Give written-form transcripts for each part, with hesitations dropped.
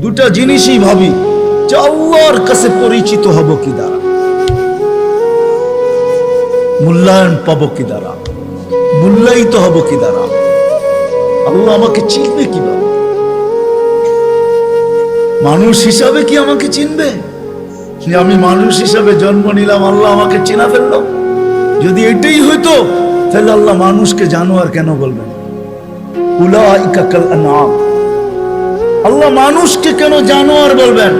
দুটা জিনিসই ভাবি যে আল্লাহর কাছে পরিচিত হব কি দ্বারা, মূল্যায়ন পাবো কি দ্বারা, মূল্যায়িত হব কি দ্বারা, আল্লাহ আমাকে চিনবে কিভাবে? মানুষ হিসাবে কি আমাকে চিনবে? আমি মানুষ হিসাবে জন্ম নিলাম, আল্লাহ আমাকে চিনা ফেলল। যদি এটাই হইতো তাহলে আল্লাহ মানুষকে জানোয়ার কেন বলবেন? উলাইকা কাল আনআম, আল্লাহ মানুষকে কেন জানোয়ার বলবেন?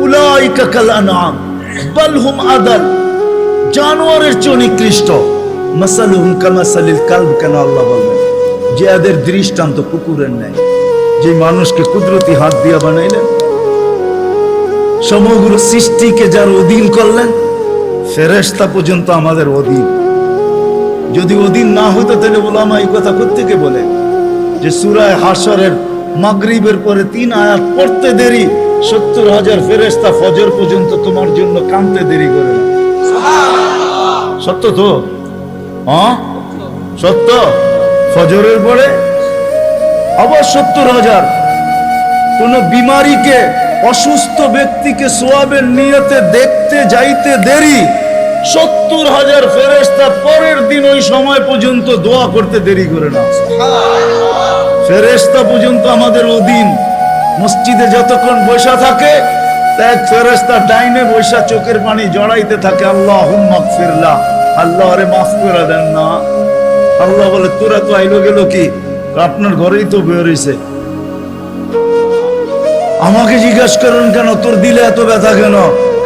উলাইকা কাল আনআম বাল হুম আদাল, জানোয়ারের চেয়ে নিকৃষ্ট। মাসালুহুম কামাসালিল কালব কেন আল্লাহ বলবেন? যে এদের দৃষ্টান্ত কুকুরের ন্যায়। যে মানুষকে কুদরতি হাত দিয়া বানাইলেন, সমগ্র সৃষ্টিকে যার অধীন করলেন, ফেরেশতা পর্যন্ত আমাদের অধীন। যদি অধীন না হতো তাহলে ওলামা এই কথা কোত্থেকে বলে যে সূরা হাশরের মাগরিবের পরে 3 আয়াত পড়তে দেরি, 70,000 ফেরেশতা ফজর পর্যন্ত তোমার জন্য কাঁদতে দেরি করে না। সত্য তো? হ্যাঁ সত্য। ফজরের পরে আবার 70,000। কোন বিমারীকে, অসুস্থ ব্যক্তিকে সোয়াবের নিয়তে দেখতে যাইতে দেরি, 70,000 ফেরেশতা পরের দিন ওই সময় পর্যন্ত দোয়া করতে দেরি করে না। ফেরেশতা পর্যন্ত আমাদের অধীন। মসজিদে যতক্ষণ বসা থাকে, এক ফেরেশতা ডাইনে বসা চোখের পানি জড়াইতে থাকে, আল্লাহুম্মা গফিরলা, আল্লাহ আরে মাফ করে দেন না। আল্লাহ বলে তোরা তো আইলো গেল কি, আপনার ঘরেই তো বের হইছে। আমাকে জিজ্ঞাসা করেন কেন তোর দিলে এত ব্যথা কেন?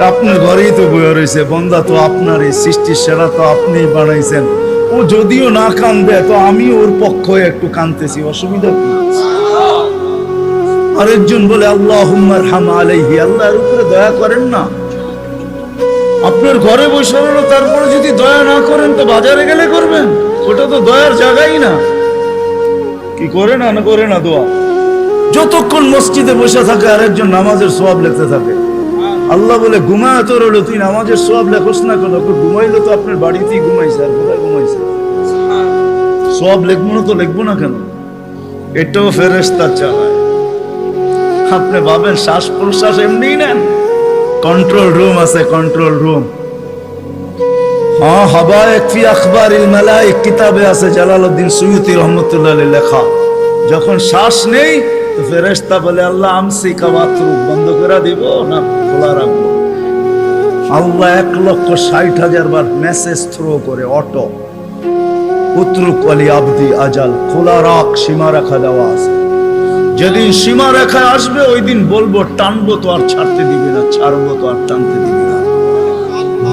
আপনার ঘরেই তো বয়ে রয়েছে। বন্দা তো আপনার, এই সৃষ্টির সেরা তো আপনি বানাইছেন। ও যদিও না কান্দে তো আমি ওর পক্ষ একটু কান্দতেছি, অসুবিধা কি? আরেকজন বলে আল্লাহুম্মা আরহাম আলাইহি, আল্লাহর উপরে দয়া করেন না। আপনার ঘরে বসে রইল, তারপরে যদি দয়া না করেন তো বাজারে গেলে করবেন? ওটা তো দয়ার জায়গাই না। কি করে না না করে না দোয়া? যতক্ষণ মসজিদে বসে থাকে আরেকজন নামাজের সওয়াব লিখতে থাকে। আল্লাহ বলে ঘুমায় তো রইল, তুই নামাজের সওয়াব লেখস না কেন? ঘুমাইলে তো আপনার বাড়িতেই ঘুমাইছে, আর কোথায় ঘুমাইছে? সওয়াব লিখবো না তো লিখবো না কেন? এটাও ফেরেশতা চালায়। আপনি ভাবেন শ্বাস প্রশ্বাস এমনি নেন? কন্ট্রোল রুম আছে, কন্ট্রোল রুম। হ্যাঁ, হাবায়েক ফি আখবারিল মালায়েক কিতাবে আছে, জালালউদ্দিন সুয়ুতী রহমাতুল্লাহ আলাইহি লেখা। যখন শ্বাস নেই তো ফেরেশতা বলে আল্লাহ আমসিকা ওয়াতরুক, বন্ধ করে দিব না খোলা রাখবো? আল্লাহ 1,60,000 বার মেসেজ থ্রো করে, অটো উতরুক ওয়ালি আবদি আজাল, খোলা রাখ, সীমা রেখা দেওয়া আছে। যেদিন সীমা রেখায় আসবে ওই দিন বলবো টানবো তো আর ছাড়তে দিবি না, ছাড়বো তো আর টানতে দিবি না।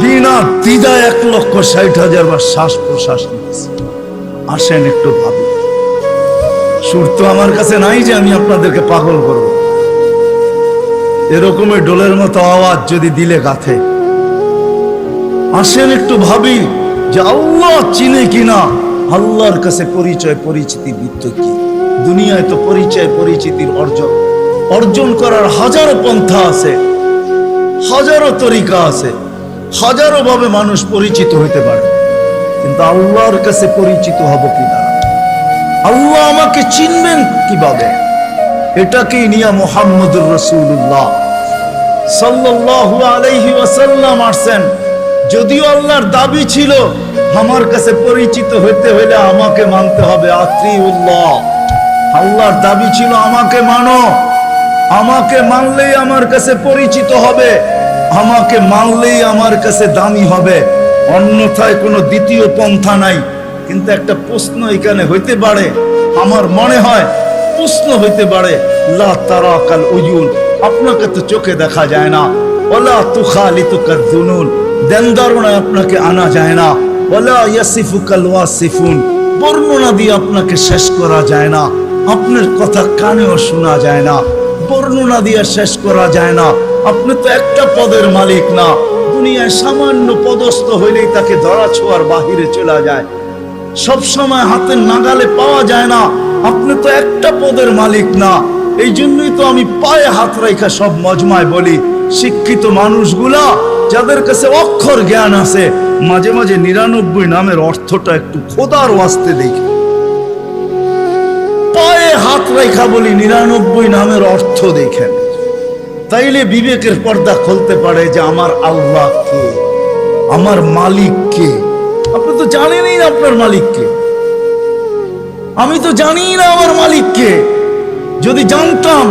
বিনা দ্বিধায় 1,60,000 বার শ্বাস প্রশ্বাস নিয়েছে। আসেন একটু ভাবি। সুর তো আমার কাছে নাই যে আমি আপনাদেরকে পাগল করব। এরকমের ডোলের মতো আওয়াজ যদি দিলে গাথে। আসেন একটু ভাবি যে আল্লাহ চিনে কিনা, আল্লাহর কাছে পরিচয় পরিচিতির বৃত্ত কি? দুনিয়ায় তো পরিচয় পরিচিতির অর্জন করার হাজারো পন্থা আছে, হাজারো তরিকা আছে, হাজারো ভাবে মানুষ পরিচিত হইতে পারে। কিন্তু আল্লাহর কাছে পরিচিত হব কি দ্বারা? আল্লাহ আমাকে চিনবেন কিভাবে? এটাকেই নিয়ে মুহাম্মদুর রাসূলুল্লাহ সাল্লাল্লাহু আলাইহি ওয়াসাল্লাম আসেন। যদিও আল্লাহর দাবি ছিল আমার কাছে পরিচিত হইতে হইলে আমাকে মানতে হবে, আতিউল্লাহ। আল্লাহর দাবি ছিল আমাকে মানো, আমাকে মানলেই আমার কাছে পরিচিত হবে, আমাকে মানলেই আমার কাছে দামি হবে, অন্যথায় কোনো দ্বিতীয় পন্থা নাই। কিন্তু একটা প্রশ্ন এখানে হইতে পারে, আমার মনে হয় প্রশ্ন হইতে পারে, লা তারাকাল উয়ুন, আপনাকে তো চোখে দেখা যায় না, ওয়ালা তুখালিতুকা যুনুন, দেন ধারণায় আপনাকে আনা যায় না, ওয়ালা ইয়াসিফুকাল ওয়াসিফুন, বর্ণনা দিয়ে আপনাকে শেষ করা যায় না, আপনার কথা কানেও শোনা যায় না, বর্ণনা দিয়ে শেষ করা যায় না। আপনি তো একটা পদের মালিক না, দুনিয়ায় সামান্য পদস্থ হইলেই তাকে ধরা ছোঁয়ার বাহিরে চলে যায়, সব সময় হাতের নাগালে পাওয়া যায় না। আপনি তো একটা পদের মালিক না। এই জন্যই তো আমি পায়ে হাত রাখা সব মজমায় বলি, শিক্ষিত মানুষগুলা যাদের কাছে অক্ষর জ্ঞান আছে, মাঝে মাঝে 99 নামের অর্থটা একটু খোদার ওয়াস্তে দেখি। পায়ে হাত রাখা বলি 99 নামের অর্থ দেখেন। তাইলে বিবেকের পর্দা খুলতে পারে যে আমার আল্লাহ কে, আমার মালিক কে। আপনি তো জানেনই না আপনার মালিক কে, আমি তো জানি না আমার মালিক কে। যদি জানতাম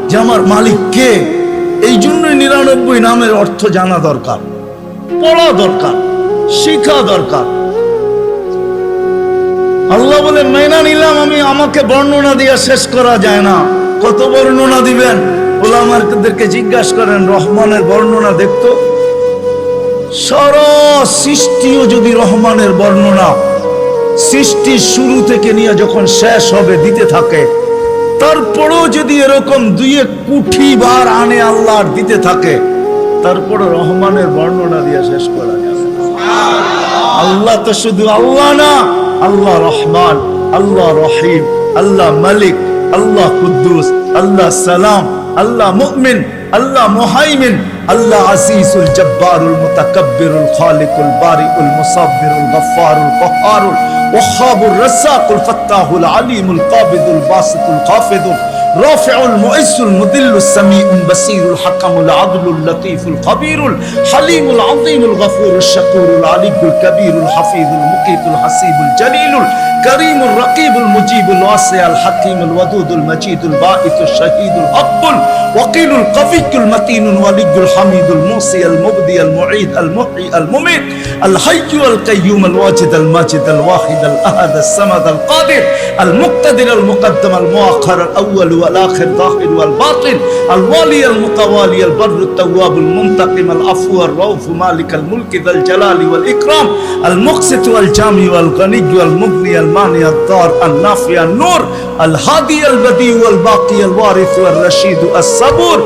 যে আমার মালিক কে, এই জন্যই 99 নামের অর্থ জানা দরকার, পড়া দরকার, শিখা দরকার। আল্লাহ বলে মেনা নিলাম আমি, আমাকে বর্ণনা দিয়ে শেষ করা যায় না। কত বর্ণনা দিবেন? ওলামাদেরকে জিজ্ঞাসা করেন, রহমানের বর্ণনা দেখতো। সারা সৃষ্টিও যদি রহমানের বর্ণনা সৃষ্টির শুরু থেকে নিয়ে যখন শেষ হবে দিতে থাকে, তারপরেও যদি এরকম 2 কোটি বার আনে আল্লাহ দিতে থাকে, তারপরে রহমানের বর্ণনা দিয়ে শেষ করা যাবে। আল্লাহ তো শুধু আল্লাহ না, আল্লাহ রহমান, আল্লাহ রহিম, আল্লাহ মালিক, আল্লাহ কুদ্দুস, আল্লাহ সালাম, আল্লাহ মুমিন, আল্লাহ মুহাইমিন, আল্লাহ আসিসুল জব্বারুল মুতাকাব্বিরুল খালিকুল বারিউল মুসাব্বিরুল গফফারুল কহ্হারুল ওয়াহাবুর রাজ্জাকুল ফাত্তাহুল আলিমুল কাবিদুল বাসিতুল খাফিদুল রাফিউল মুইসুল মুদিল্লুস সামিউল বাসীরুল হাকামুল আদলুল লতীফুল খবীরুল হালিমুল আযীমুল গফুরুশ শাকুরুল আলিয়ুল কবীরুল হাফিজুল মুকিতুল হাসিবুল জলিলুল করিমুর রকিবুল মুজিবুল ওয়াসিউল হাকীমুল ওয়াদুদুল মজিদুল বাঈসুশ শাহীদুল হক্কুল ওয়াকিলুল কফিকুল মতিনুল ওয়ালিয়ুল হামিদুল মুসিল মুবদি আল মুঈদ আল মুহয়ি আল মুমিত আল হাইয়্যু আল কাইয়্যুম আল ওয়াজিদ আল মাজিদ আল ওয়াহিদ আল আহাদ আল সামাদ আল কাদির আল মুক্তাদির আল মুকদ্দম আল মুআখ্খার আল আউয়াল ওয়াল আখির যাহির ওয়াল বাতিন আল ওয়ালি আল মুতাওয়ালি আল বরর আল তাওয়াব আল মুনতাকিম আল আফু আর রাউফ মালিক আল মুলক যাল জালালি ওয়াল ইকরাম আল মুকসিত ওয়াল জামি ওয়াল গনি ওয়াল মুগনি আল মানি আল দার আল নাফি আল নূর আল হাদি আল বদি ওয়াল বাকি আল ওয়ারিস ওয়াল রশিদ আস সাবুর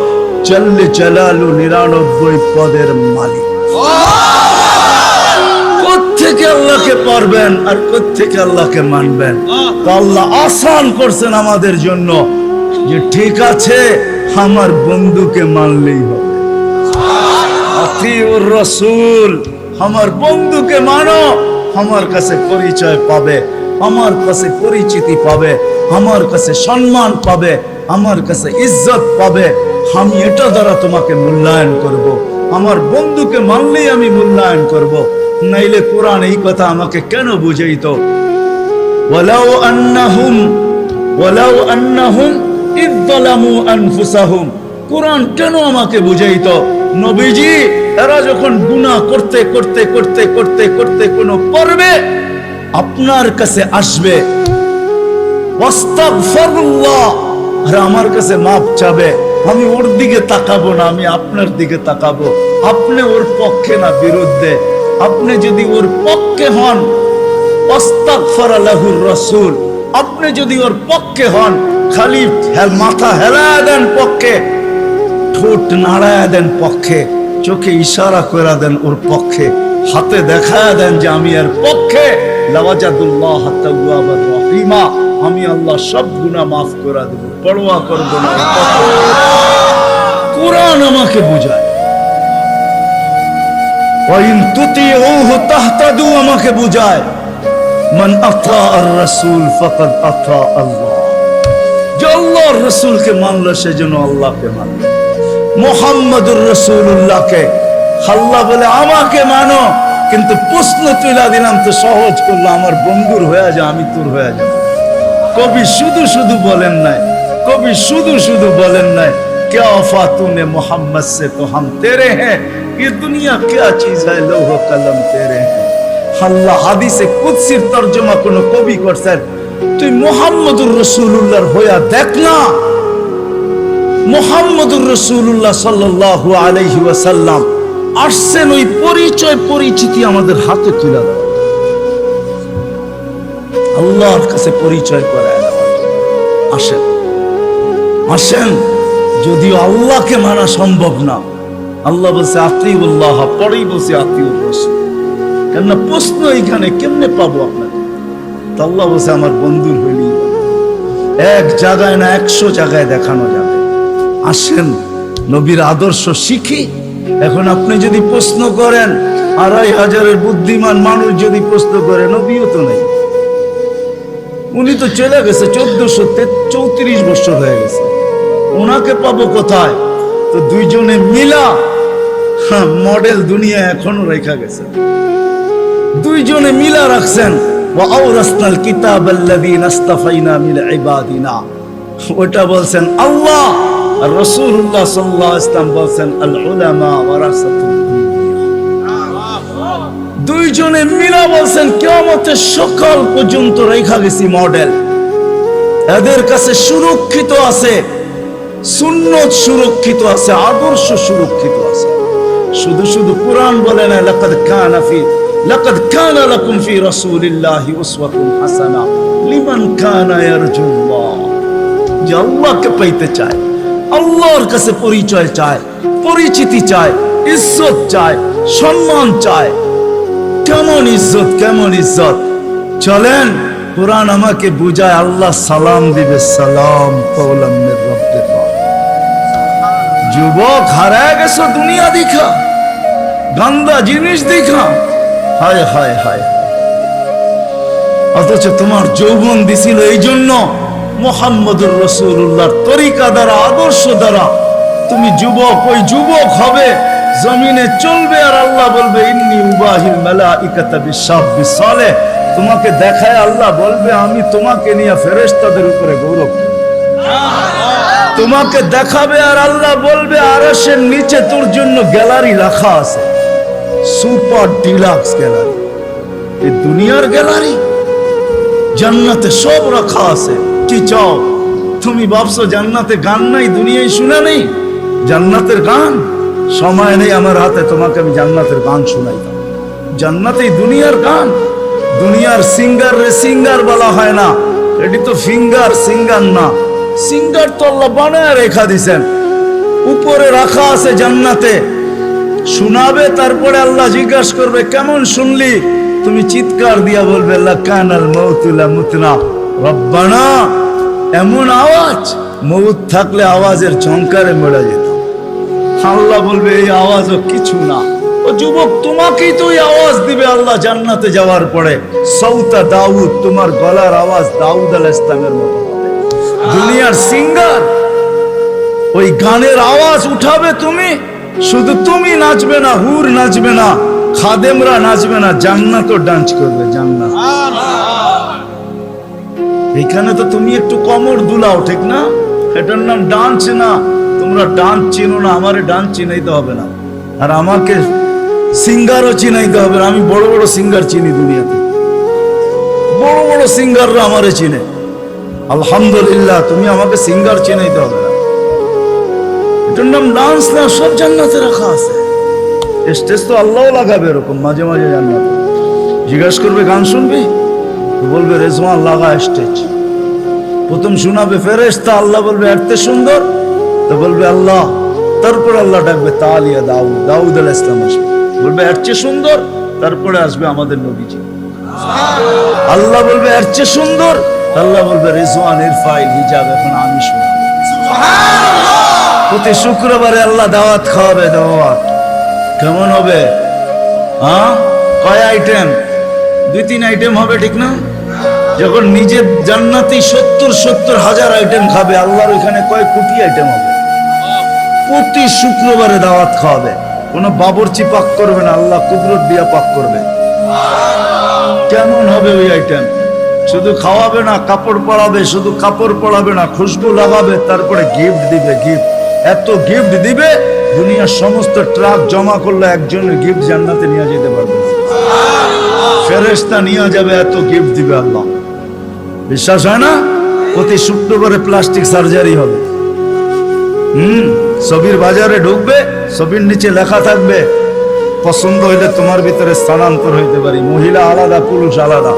জল্লে জালালু 99 পদের মালিক। কোত্থেকে আল্লাহকে পারবেন আর কোত্থেকে আল্লাহকে মানবেন? তো আল্লাহ আসান করছেন আমাদের জন্য যে ঠিক আছে আমার বন্ধুকে মানলেই হবে। আতিউর রাসূল, আমার বন্ধুকে মানো, আমার কাছে পরিচয় পাবে, আমার কাছে পরিচিতি পাবে, আমার কাছে সম্মান পাবে, আমার কাছে ইজ্জত পাবে। আমি এটা দ্বারা তোমাকে মূল্যায়ন করব। আমার বন্ধুকে মানলেই আমি মূল্যায়ন করব। নাইলে কোরআন এই কথা আমাকে কেন বুঝাইতো? ওয়ালাউ আন্নাহুম ইয যালামু আনফুসাহুম। কোরআন কেন আমাকে বুঝাইতো? নবীজি এরা যখন গুনাহ করতে করতে করতে করতে করতে কোন পর্বে আপনার কাছে আসবে, ওয়াস্তাগফিরুল্লাহ, আর আমার কাছে মাপ চাবে, আমি ওর দিকে তাকাবো না, আমি আপনার দিকে তাকাবো। আপনি ওর পক্ষে না বিরুদ্ধে। আপনি যদি ওর পক্ষে হন, আস্তাগফারা লাহুর রাসূল, আপনি যদি ওর পক্ষে হন, খালি মাথা হেলায় দেন পক্ষে, ঠোঁট নাড়ায় দেন পক্ষে, চোখে ইশারা করে দেন ওর পক্ষে, হাতে দেখায় দেন যে আমি এর পক্ষে, লাওয়াজাদুল্লাহ তাওয়াবার রহিমা, আমি আল্লাহ সব গুনাহ মাফ করে দেব, পরোয়া করব না। কোরআন আমাকে বুঝায়। ওয়াইন তুতিউহু তাহতাদু আমাকে বুঝায়। মান আতা আর রাসূল ফাকাদ আতা আল্লাহ। যে আল্লাহর রাসূলকে মানলো সে যেন আল্লাহকে মানলো। মুহাম্মদুর রাসূলুল্লাহকে আল্লাহ বলে আমাকে মানো, কিন্তু প্রশ্ন তুলে দিলাম তো সহজ করলো, আমার বন্ধুর হয়ে যা, আমি তোর হয়ে যাব। কবি শুধু শুধু বলেন নাই, কবি শুধু শুধু বলেন নাই, क्या वफा तूने मोहम्मद से तो हम तेरे हैं, ये दुनिया क्या चीज है, लौह कलम तेरे हैं। আল্লাহ হাদিসে কুদসির তরজমা কোন কবি করছেন, তুই মুহাম্মদুর রাসূলুল্লাহর হইয়া দেখ না। মুহাম্মদুর রাসূলুল্লাহ সাল্লাল্লাহু আলাইহি ওয়াসাল্লাম আসছেন ওই পরিচয় পরিচিতি আমাদের হাতে তুলে দাও, আল্লাহর কাছে পরিচয় করায় দাও। আসেন আসেন, যদিও আল্লাহকে মানা সম্ভব না। আল্লাহ বলছে আতিউল্লাহ, পরেই বলছে আতিউর রাসূল। কেননা প্রশ্ন এইখানে কেমনে পাবো আপনাকে? তো আল্লাহ বলছে আমার বন্ধুর হইলেই এক জায়গায় না 100 জায়গায় দেখানো যাবে। আসেন নবীর আদর্শ শিখি। এখন আপনি যদি প্রশ্ন করেন, 2500 বুদ্ধিমান মানুষ যদি প্রশ্ন করে, নবীও তো নেই, উনি তো চলে গেছে, 1434 বছর হয়ে গেছে, ওনাকে পাবো কোথায়? তো দুইজনে মিলা মডেল দুনিয়া এখনো রেখা গেছে, দুইজনে মিলা রাখছেন। ওয়াওরাসনাল কিতাবাল্লাযীনা ইসতাফাইনা মিন ইবাদিনা, ওটা বলছেন আল্লাহ, আর রাসূলুল্লাহ সাল্লাল্লাহু আলাইহি ওয়াসাল্লাম বলছেন আল উলামা ওয়ারাসাতুল আম্বিয়া। দুইজনে মিলা বলছেন কিয়ামতের সকাল পর্যন্ত রেখা গেছি মডেল। এদের কাছে সুরক্ষিত আছে, সুন্নত সুরক্ষিত আছে, আদর্শ সুরক্ষিত আছে। শুধু শুধু কোরআন বলে না লাকাদ কানা লাকুম ফি রাসূলিল্লাহি উসওয়াতুন হাসানাহ লিমান কানা ইয়ারজুল্লাহ। যে আল্লাহকে পাইতে চায়, আল্লাহর কাছে পরিচয় চায়, পরিচিতি চায়, ইজ্জত চায়, সম্মান চায়। কেমন ইজ্জত, কেমন ইজ্জত। চলেন কোরআন আমাকে বুঝায়, আল্লাহ সালাম দিবে, সালাম কওলাম মির রাব্বির রাহিম। যুবক হারায় গেছো দুনিয়া দেখা, গান্দা জিনিস দেখা, হায় হায় হায়। অথচ তোমার যৌবন দিছিল এই জন্য মুহাম্মদুর রাসূলুল্লাহর তরিকা দ্বারা, আদর্শ দ্বারা তুমি যুবক, ওই যুবক হবে, জমিনে চলবে, আর আল্লাহ বলবে ইন্নী উবাহিল মালাইকাতা বিশাব্বিস সালেহ। তোমাকে দেখায় আল্লাহ বলবে আমি তোমাকে নিয়ে ফেরেশতাদের উপরে গৌরব। তোমাকে দেখাবে আর আল্লাহ বলবে আরশের নিচে তোর জন্য গ্যালারি রাখা আছে, সুপার ডিলাক্স গ্যালারি। এই দুনিয়ার গ্যালারি, জান্নাতে সব রাখা আছে। কি চাও তুমি? ভাবছো জান্নাতে গান নাই, দুনিয়ায় শুনে নেই জান্নাতের গান? সময় নেই আমার হাতে, তোমাকে আমি জান্নাতের গান শোনাইতাম। জান্নাতেই দুনিয়ার গান। দুনিয়ার সিঙ্গার রে সিঙ্গার বলা হয় না, এটি তো ফিঙ্গার, সিঙ্গার না। সিঙ্গার তো আল্লাহ বানায় রেখা দিছেন, উপরে রাখা আছে জান্নাতে। শোনাবে, তারপরে আল্লাহ জিজ্ঞাসা করবে কেমন শুনলি? তুমি চিৎকার দিয়া বলবে লাকানাল মাউতু লা মুতনা রব্বানা। এমন আওয়াজ, মউত থাকলে আওয়াজের ঝংকারে মরে যেত। আল্লাহ বলবে এই আওয়াজও কিছু না। ও যুবক, তোমাকেই তো এই আওয়াজ দিবে আল্লাহ জান্নাতে যাওয়ার পরে। সৌতা দাউদ, তোমার গলার আওয়াজ দাউদ আলাইহিস সালামের মতো হবে। দুনিয়ার সিঙ্গার ওই গানের আওয়াজ উঠাবে তুমি, শুধু তুমি নাচবে না, হুর নাচবে না, খাদেমরা নাচবে না, জান্নাতও ডান্স করবে। জান্নাত এখানে তো তুমি একটু কমর দুলাও, ঠিক না? এটার নাম ডান্স না। তোমরা ডান্স চিনো না, আমারে ডান্স চিনাইতে হবে না, আর আমাকে সিঙ্গারও চিনাইতে হবে না। আমি বড় বড় সিঙ্গার চিনি দুনিয়াতে, বড় বড় সিঙ্গাররা আমারে চিনে। আলহামদুলিল্লাহ, তুমি আমাকে সিঙ্গার চিনাইতে হবে না। এটার নাম ডান্স না, সব জান্নাতে রাখা আছে। স্টেজ তো আল্লাহও লাগাবে এরকম মাঝে মাঝে জান্নাতে। জিজ্ঞাসা করবে গান শুনবি? বলবে রেজওয়ান লাগা স্টেজ। প্রথম শোনাবে ফেরেশতা, আল্লাহ বলবে এত সুন্দর, তো বলবে আল্লাহ। তারপর আল্লাহ ডাকবে তালিয়া দাউদ, দাউদ আলাইহিস সালাম আসবে, বলবে এর চেয়ে সুন্দর। তারপরে আসবে আমাদের নবীজি। আল্লাহ বলবে এর চেয়ে সুন্দর, আল্লাহ বলবে রেজওয়ান ইরফাইল হিজাব, এখন আমি শোনাবো। প্রতি শুক্রবারে আল্লাহ দাওয়াত খাওয়াবে। দাওয়াত কেমন হবে? হ্যাঁ, কয় আইটেম? 2-3 আইটেম হবে, ঠিক না? যখন নিজের জান্নাতি 70 হাজার আইটেম খাবে, আল্লাহর ওইখানে কয় কোটি আইটেম হবে। প্রতি শুক্রবারে দাওয়াত খাওয়াবে। কোনো বাবরচি পাক করবে না, আল্লাহ কুদরত দিয়া পাক করবে। কেমন হবে ওই আইটেম? শুধু খাওয়াবে না, কাপড় পরাবে। শুধু কাপড় পরাবে না, খুশবু লাগাবে, তারপরে গিফট দিবে। গিফট এত গিফট দিবে, দুনিয়ার সমস্ত ট্রাক জমা করলে একজনের গিফট জান্নাতে নিয়ে যেতে পারবে না। ফেরেশতা নিয়ে যাবে, এত গিফট দিবে আল্লাহ। বিশ্বাস হয় না? প্রতি শুক্রবারে প্লাস্টিক সার্জারি হবে। ছবির বাজারে ঢুকবে, ছবির নিচে লেখা থাকবে পছন্দ হইলে তোমার ভিতরে স্থানান্তর হইতে পারি। মহিলা আলাদা, পুরুষ আলাদা।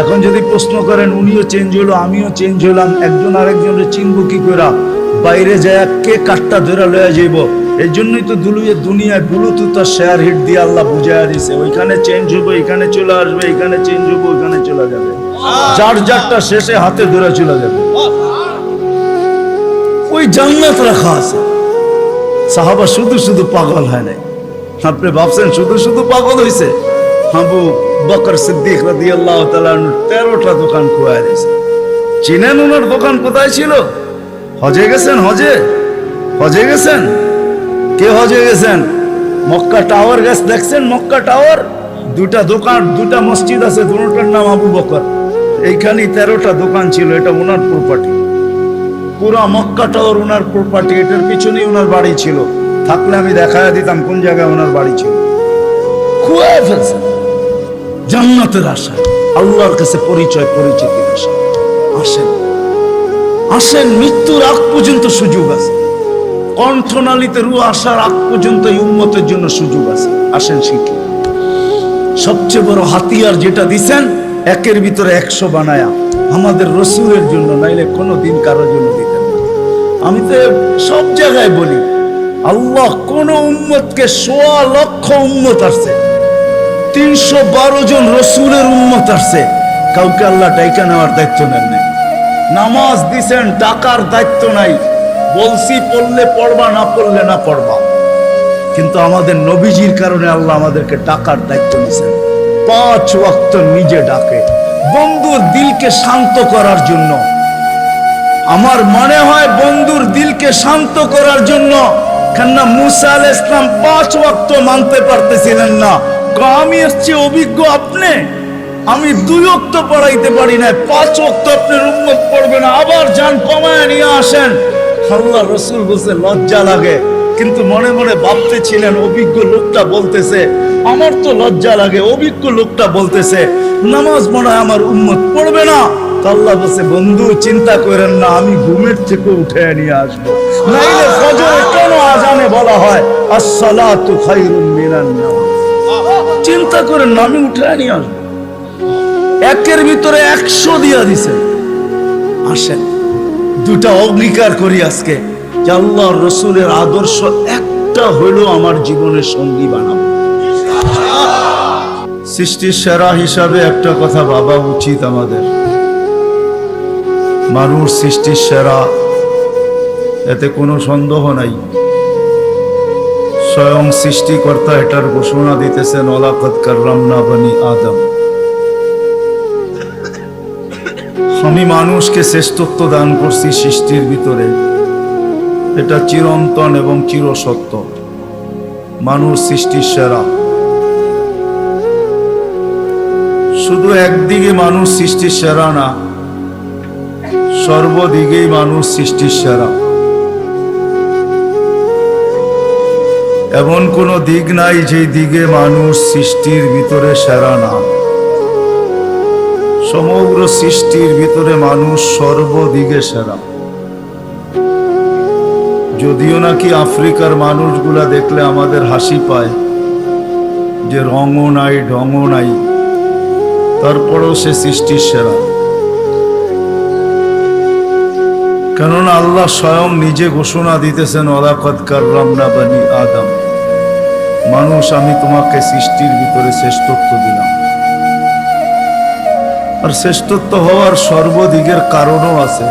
এখন যদি প্রশ্ন করেন উনিও চেঞ্জ হলো, আমিও চেঞ্জ হলাম, একজন আরেকজনের চিনবো কি করে? বাইরে যায় কে কাঠটা ধরে লয়ে যাইব। এই জন্যই তো দুনিয়ায় ব্লুটুথ আর শেয়ার হিট দিয়ে আল্লাহ বুঝাইয়া দিছে, ওইখানে চেঞ্জ হবো, এখানে চলে আসবে, এখানে চেঞ্জ হবো, ওইখানে চলে যাবে। যার যারটা শেষে হাতে ধরে চলে যাবে। ওই জান্নাত রাখা আছে। সাহাবা শুধু শুধু পাগল হয় নাই। আপনি ভাবছেন শুধু শুধু পাগল হয়েছে? আবু বকর সিদ্দিক রাদিয়াল্লাহু তাআলা 13টা দোকান খোয়া দিয়েছে। চিনেন ওনার দোকান কোথায় ছিল? হজে গেছেন? হজে হজে গেছেন? কে হজে গেছেন? মক্কা টাওয়ার গেছ দেখছেন? মক্কা টাওয়ার, দুটা দোকান, দুটা মসজিদ আছে, দুটোটার নাম আবু বকর। এইখানে 13টা দোকান ছিল, এটা ওনার প্রপার্টি। পুরা মক্কা টাওয়ার ওনার প্রপার্টি। এটার পিছনেই ওনার বাড়ি ছিল। থাকলে আমি দেখায় দিতাম কোন জায়গায় ওনার বাড়ি ছিল। খুয়ায় ফেলছেন জান্নাতের আশা, আল্লাহর কাছে পরিচয় পরিচিতির আশা। আসেন আসেন, মৃত্যুর আগ পর্যন্ত সুযোগ আছে। কণ্ঠনালীতে রূহ আসার আগ পর্যন্ত এই উম্মতের জন্য সুযোগ আছে। আসেন শিখি। সবচেয়ে বড় হাতিয়ার যেটা দিছেন, একের ভিতরে 100 বানায়া আমাদের রসুলের জন্য, নাইলে কোনো দিন কারোর জন্য দিতেন না। আমি তো সব জায়গায় বলি, আল্লাহ কোন উম্মতকে 1.25 লক্ষ উম্মত আসছে, 312 জন রসুলের উম্মত আসছে, কাউকে আল্লাহ ডাইকা নেওয়ার দায়িত্ব নেন নাই। নামাজ দিছেন, টাকার দায়িত্ব নাই। বলছি পড়লে পড়বা, না পড়লে না পড়বা। কিন্তু আমাদের নবীজির কারণে আল্লাহ আমাদেরকে টাকার দায়িত্ব নিছেন। 5 ওয়াক্ত নিজে ডাকে, বন্ধুর দিলকে শান্ত করার জন্য। আমার মনে হয় বন্ধুর দিলকে শান্ত করার জন্য, কেননা মুসা আলাইহিস সালাম 5 ওয়াক্ত মানতে পারতেছিলেন না। আমি এসছি অভিজ্ঞ, আপনি আমি 2 ওয়াক্ত পড়াইতে পারি না, 5 ওয়াক্ত আপনার উম্মত পড়বে না, আবার যান কমায় নিয়ে আসেন। আল্লাহ রসুল বলছে লজ্জা লাগে, কিন্তু মনে মনে ভাবতেছিলেন অভিজ্ঞ লোকটা বলতেছে, আমার তো লজ্জা লাগে। অভিজ্ঞ লোকটা বলতেছে নামাজ মনে হয় আমার উম্মত পড়বে না। আল্লাহ বলছে বন্ধু চিন্তা করেন না, আমি ঘুমের থেকে উঠে নিয়ে আসবো। নাইলে ফজরে কেন আজানে বলা হয় আসসালাতু খায়রুম মিনান নাওম? চিন্তা করেন না, আমি উঠে নিয়ে আসবো। একের ভিতরে 100 দিয়া দিছে। আসেন দুটা অঙ্গীকার করি আজকে, যে আল্লাহর রসুলের আদর্শ একটা হইলো আমার জীবনের সঙ্গী বানাবো। সৃষ্টির সেরা হিসাবে একটা কথা ভাবা উচিত আমাদের, মানুষ সৃষ্টির সেরা, এতে কোনো সন্দেহ নাই। স্বয়ং সৃষ্টিকর্তা এটার ঘোষণা দিতেছেন, ওয়ালাকাদ কাররামনা বনি আদম। আমি মানুষকে শ্রেষ্ঠত্ব দান করছি সৃষ্টির ভিতরে, এটা চিরন্তন এবং চিরসত্য। মানুষ সৃষ্টির সেরা। শুধু একদিকে মানুষ সৃষ্টির সেরা না, সর্বদিকেই মানুষ সৃষ্টির সেরা। এমন কোন দিক নাই যেই দিকে মানুষ সৃষ্টির ভিতরে সেরা না। সমগ্র সৃষ্টির ভিতরে মানুষ সর্বদিকে সেরা। যদিও নাকি আফ্রিকার মানুষগুলা দেখলে আমাদের হাসি পায়, যে রঙও নাই ঢঙও নাই, তারপরেও সে সৃষ্টির সেরা। কেননা আল্লাহ স্বয়ং নিজে ঘোষণা দিতেছেন, ওয়ালাকাদ কাররামনা বনি আদম, মানুষ আমি তোমাকে সৃষ্টির ভিতরে শ্রেষ্ঠত্ব দিলাম। আর শ্রেষ্ঠত্ব হওয়ার সর্বদিকের কারণও আছে।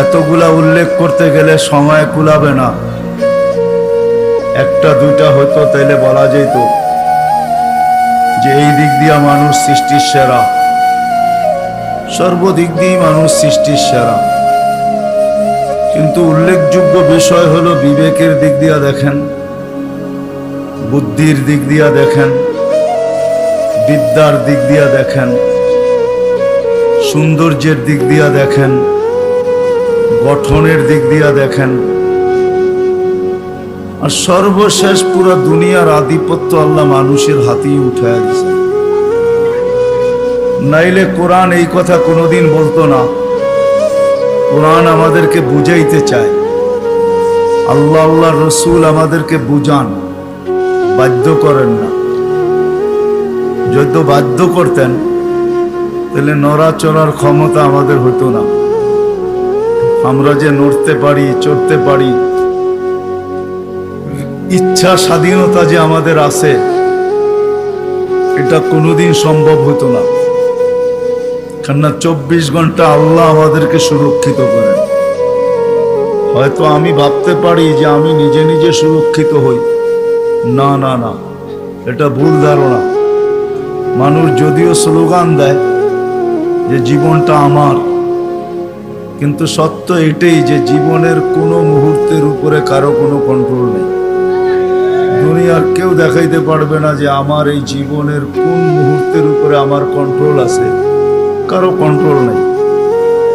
এতগুলা উল্লেখ করতে গেলে সময় কুলাবে না। একটা দুইটা হয়তো তাইলে বলা যেত যে এই দিক দিয়া মানুষ সৃষ্টির সেরা, সর্বদিক দিয়ে মানুষ সৃষ্টির সেরা। কিন্তু উল্লেখযোগ্য বিষয় হলো বিবেকের দিক দিয়া দেখেন, বুদ্ধির দিক দিয়া দেখেন, বিদ্যার দিক দিয়া দেখেন, সৌন্দর্যের দিক দিয়া দেখেন, গঠনের দিক দিয়া দেখেন, আর সর্বশেষ পুরো দুনিয়ার আধিপত্য আল্লাহ মানুষের হাতেই উঠায় দিয়েছে। নাইলে কোরআন এই কথা কোনোদিন বলতো না। কোরআন আমাদেরকে বুঝাইতে চায়, আল্লাহ আল্লাহ রসুল আমাদেরকে বুঝান, বাধ্য করেন না। যদি বাধ্য করতেন তাহলে নড়াচড়ার ক্ষমতা আমাদের হতো না। আমরা যে নড়তে পারি, চড়তে পারি, ইচ্ছা স্বাধীনতা যে আমাদের আছে, এটা কোনোদিন সম্ভব হতো না। কেননা 24 ঘন্টা আল্লাহ আমাদেরকে সুরক্ষিত করেন। হয়তো আমি ভাবতে পারি যে আমি নিজে নিজে সুরক্ষিত হই, না না না, এটা ভুল ধারণা। মানুষ যদিও স্লোগান দেয় যে জীবনটা আমার, কিন্তু সত্য এটাই যে জীবনের কোনো মুহূর্তের উপরে কারো কোনো কন্ট্রোল নেই। দুনিয়ার কেউ দেখাইতে পারবে না যে আমার এই জীবনের কোন মুহূর্তের উপরে আমার কন্ট্রোল আছে, কারো কন্ট্রোল নেই।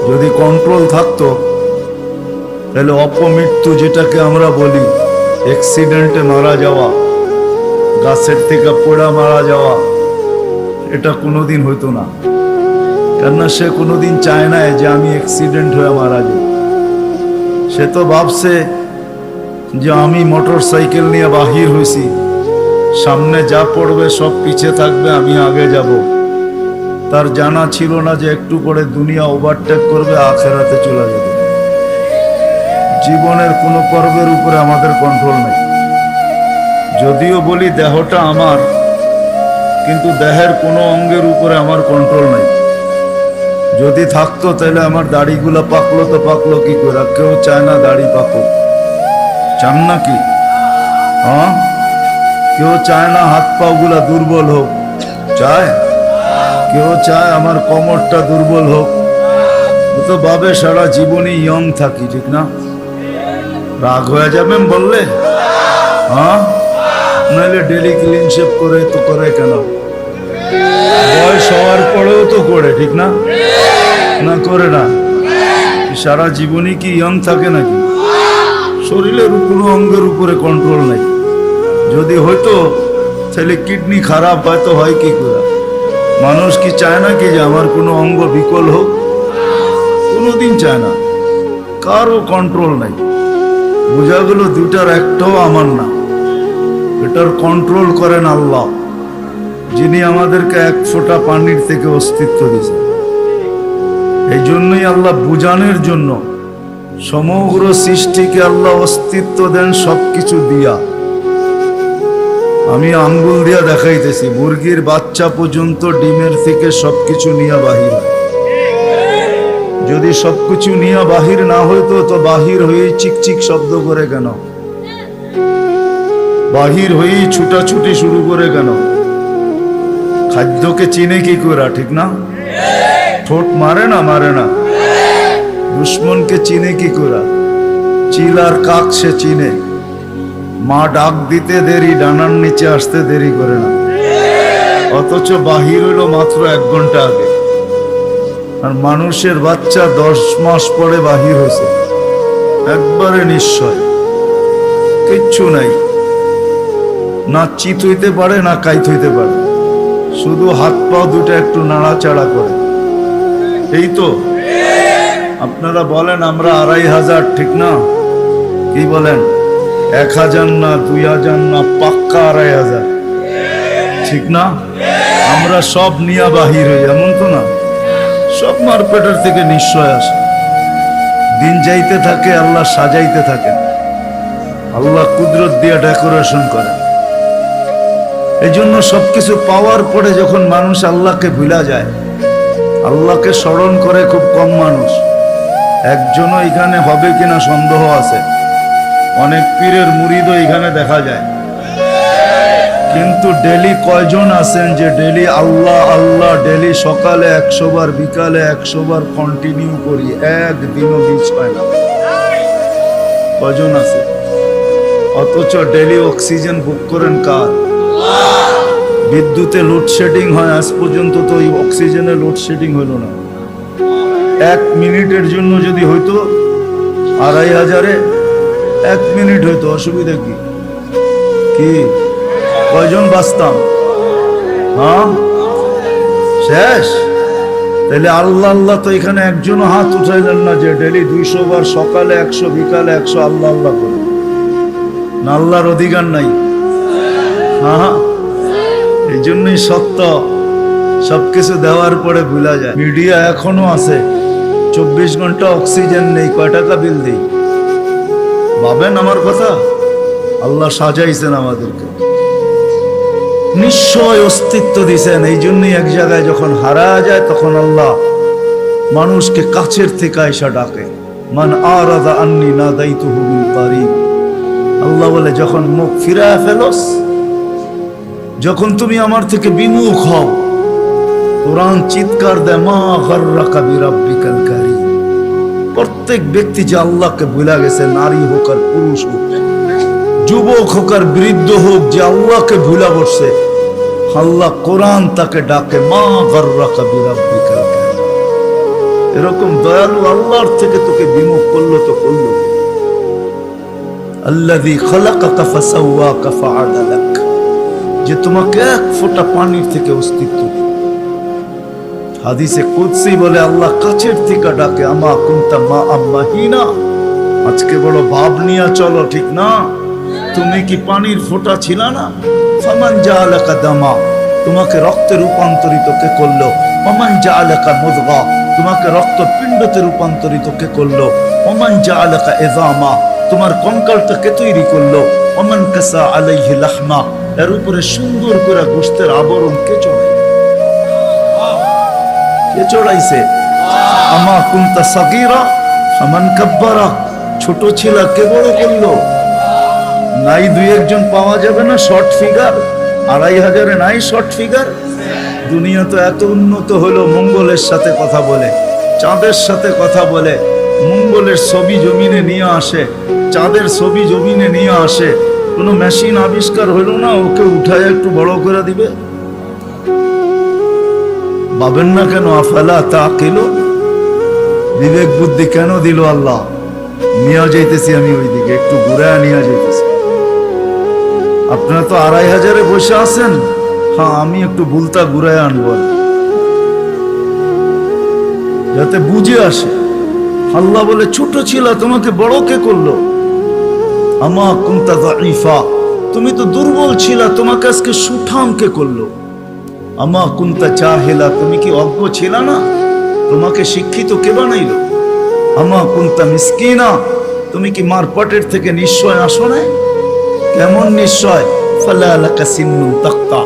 যদি কন্ট্রোল থাকতো তাহলে অপমৃত্যু, যেটাকে আমরা বলি অ্যাক্সিডেন্টে মারা যাওয়া, গাছের থেকে পোড়া মারা যাওয়া, এটা কোনোদিন হইতো না। কেননা সে কোনোদিন চায় না যে আমি অ্যাক্সিডেন্ট হয়ে মারা যাই। সে তো ভাবছে যে আমি মোটর সাইকেল নিয়ে বাহির হয়েছি, সামনে যা পড়বে সব পিছে থাকবে, আমি আগে যাব। তার জানা ছিল না যে একটু পরে দুনিয়া ওভারটেক করবে, আখেরাতে চলে যাবে। জীবনের কোনো পর্বের উপরে আমাদের কন্ট্রোল নেই। যদিও বলি দেহটা আমার, কিন্তু দেহের কোনো অঙ্গের উপরে আমার কন্ট্রোল নেই। যদি থাকতো তাহলে আমার দাড়িগুলা পাকলো তো পাকলো কি করে? কেউ চায় না দাড়ি পাকুক, চান নাকি? হ্যাঁ, কেউ চায় না হাত পাগুলা দুর্বল হোক, চায়? কেউ চায় আমার কোমরটা দুর্বল হোক? তো ভাবে সারা জীবনই ইয়ং থাকি, ঠিক না? রাগ হয়ে যাবেন বললে? হ্যাঁ, নাহলে ডেলি ক্লিন শেভ করে তো করে কেন? বয়স হওয়ার পরেও তো করে, ঠিক না? না করে না? সারা জীবনই কি ইয়ং থাকে নাকি? শরীরের কোনো অঙ্গের উপরে কন্ট্রোল নাই। যদি হয়তো তাহলে কিডনি খারাপ হয়তো হয় কি করে? মানুষ কি চায় না কি যে আমার কোনো অঙ্গ বিকল হোক? কোনোদিন চায় না। কারো কন্ট্রোল নাই। বোঝা গেল দুটার একটাও আমার না। এটার কন্ট্রোল করেন আল্লাহ, যিনি আমাদেরকে এক ফোঁটা পানির থেকে অস্তিত্ব দিয়েছেন। এই জন্যই আল্লাহ বুঝানোর জন্য সমগ্র সৃষ্টিকে আল্লাহ অস্তিত্ব দেন সবকিছু দিয়া। আমি আঙ্গুল দিয়া দেখাইতেছি, মুরগির বাচ্চা পর্যন্ত ডিমের থেকে সবকিছু নিয়ে বাহির হয়। যদি সবকিছু নিয়ে বাহির না হইতো তো বাহির হয়ে চিকচিক শব্দ করে কেন? বাহির হয়েই ছুটাছুটি শুরু করে কেন? খাদ্যকে চিনে কি করে, ঠিক না? ঠোঁট মারে না? মারে না? দুশ্মনকে চিনে কি করে? চিল আর কাক সে চিনে। মা ডাক দিতে দেরি, ডানার নিচে আসতে দেরি করে না। অথচ বাহির হইল মাত্র 1 ঘন্টা আগে। আর মানুষের বাচ্চা 10 মাস পরে বাহির হয়েছে, একবারে নিশ্চয়। কিচ্ছু নাই, না চিত হইতে পারে না কাইত হইতে পারে, শুধু হাত পা দুটো একটু নাড়াচাড়া করে। এই তো আপনারা বলেন আমরা 2500, ঠিক না? কি বলেন? 1000 না, 2000 না, পাক্কা 2500, ঠিক না? আমরা সব নিয়ে বাহির হই, এমন তো না? সব মারপেটের থেকে নিশ্চয় আসে। দিন যাইতে থাকে, আল্লাহ সাজাইতে থাকেন। আল্লাহ কুদরত দিয়ে ডেকোরেশন করেন। এই জন্য সবকিছু পাওয়ার পরে যখন মানুষ আল্লাহকে ভুলা যায়, আল্লাহকে স্মরণ করে খুব কম মানুষ। একজনও এখানে হবে কিনা সন্দেহ আছে। অনেক পীরের মুরিদও এখানে দেখা যায়, কিন্তু ডেলি কয়জন আছেন যে ডেলি আল্লাহ আল্লাহ, ডেলি সকালে 100 বার, বিকালে 100 বার কন্টিনিউ করি, একদিনও মিস হয় না? কয়জন আছে? অথচ ডেলি অক্সিজেন বুক করেন কার? বিদ্যুতে লোডশেডিং হয়, আজ পর্যন্ত তো ওই অক্সিজেনের লোডশেডিং হইল না। 1 মিনিটের জন্য যদি হইতো 2500-এ 1 মিনিট হইতো, অসুবিধা কি? কি কয়জন বাঁচতাম? হ্যাঁ, শেষ। তাহলে আল্লাহ আল্লাহ তো এখানে একজনও হাত উঠাইলেন না যে ডেলি 200 বার, সকালে 100, বিকালে 100 আল্লাহ আল্লাহ করে। না, আল্লাহর অধিকার নাই? হ্যাঁ, এই জন্যই সত্য সবকিছু দেওয়ার পরে ভুলা যায়। মিডিয়া এখনো আছে, 24 ঘন্টা অক্সিজেন নেই, কয় টাকা বিল দিই? ভাবেন আমার কথা। আল্লাহ সাজাইছেন আমাদেরকে, নিশ্চয় অস্তিত্ব দিয়েছেন। এই জন্যই এক জায়গায় যখন হারা যায় তখন আল্লাহ মানুষকে কাছের থেকে আইসা ডাকে, মান আরাদা আন্নি নাদাইতুহু মিন কারিব। আল্লাহ বলে যখন মুখ ফিরায় ফেলোস, যখন তুমি আমার থেকে বিমুখ হও, কোরআন চিৎকার দেয়, মা গাররাকা বিরাব্বিকাল কারীম, প্রত্যেক ব্যক্তি যে আল্লাহকে ভুলে গেছে, নারী হোক আর পুরুষ হোক, যুবক হোক আর বৃদ্ধ হোক, যে আল্লাহকে ভুলে বসছে, আল্লাহ কোরআন তাকে ডাকে, মা গররাকা বিরাব্বিকাল কারীম। এরকম দয়ালু আল্লাহর থেকে তোকে বিমুখ করলো তো করলো। আল্লাযী খালাকাকা ফাসাওয়াকা ফাআদালাক, যে তোমাকে এক ফোঁটা পানির থেকে অস্তিত্ব দিল। হাদিসে কুদসি বলে আল্লাহ কাছের থেকে ডাকে, আমা কুনতা মা আম্মাহিনা, আজকে বড় ভাব নিয়ে চলো, ঠিক না? তুমি কি পানির ফোঁটা ছিল না? ফামান জাআলাকা দামা, তোমাকে রক্তে রূপান্তরিত কে করলো? ওমান জাআলাকা মুদগা, তোমাকে রক্তপিণ্ডতে রূপান্তরিত কে করলো? ওমান জাআলাকা ইযামা, তোমার কঙ্কালটা কে তৈরি করলো? ওমান কাসা আলাইহি লাহমা, এর উপরে সুন্দর করে গোশতের আবরণ কে চড়াই? কে চড়াইছে? আমা কুনতা সাগীরা ফামান কাব্বারা, ছোট ছিল কে বড় করলো? নাই দুই একজন পাওয়া যাবে না শর্ট ফিগার? 2500 নাই শর্ট ফিগার? দুনিয়া তো এত উন্নত হলো, মঙ্গলের সাথে কথা বলে, চাঁদের সাথে কথা বলে, মঙ্গলের ছবি জমিনে নিয়ে আসে, চাঁদের ছবি জমিনে নিয়ে আসে। কোনো মেশিন আবিষ্কার হইল না ওকে উঠায় একটু বড় করে দিবে? ভাবেন না কেন? আফালা তাকিলুন, বিবেক বুদ্ধি কেন দিল আল্লাহ? নিয়ে যাইতেছি আমি ওইদিকে, একটু ঘুরে নিয়ে যাইতেছি। আপনারা তো 2500 বসে আছেন, হ্যাঁ আমি একটু ভুলতা ঘুরে আনবো যাতে বুঝে আসে। আল্লাহ বলে ছোট ছিল, তোমাকে বড় কে করলো? আমা কুনতা যায়ীফা, তুমি তো দুর্বল ছিলা, তোমাকে আজকে সুঠাম কে করলো? আমা কুনতা জাহিলা, তুমি কি অজ্ঞ ছিল না, তোমাকে শিক্ষিত কে বানাইলো? আমা কুনতা মিসকিনা, তুমি কি মার পেটের থেকে নিশ্চয় আসো না? কেমন নিশ্চয়? ফালা লাকা সিন্নুন তাক্তা,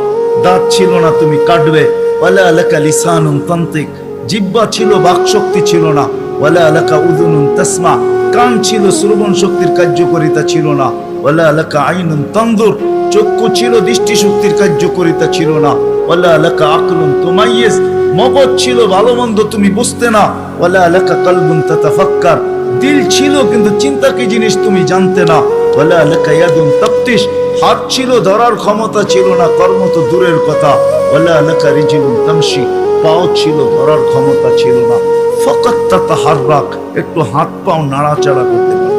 দাঁত ছিল না তুমি কাটবে। ওয়ালা লাকা লিসানুন তানতিক, জিহ্বা ছিল বাকশক্তি ছিল না। ওয়ালা লাকা উযুনুন তাসমা, কান ছিল শ্রবণ শক্তির কার্যকারিতা ছিল না। ওয়ালা লাকা আইনুন তানজুর, চক্ষু ছিল দৃষ্টি শক্তির কার্যকারিতা ছিল না। ওয়ালা লাকা আকলুন তুমাইয়িজ, মগজ ছিল ভালো মন্দ তুমি বুঝতে না। ওয়ালা লাকা কলবুন তাতাফাক্কার, দিল ছিল কিন্তু চিন্তা কি জিনিস তুমি জানতে না। ওয়ালা লাকা ইয়াদুন তাফতিশ, হাত ছিল ধরার ক্ষমতা ছিল না, কর্ম তো দূরের কথা। ওয়ালা লাকা রিজলুন তামশি, পাও ছিল ধরার ক্ষমতা ছিল না। ফাকাত তাতাহাররাক, একটু হাত পাও নাড়াচাড়া করতে পারো।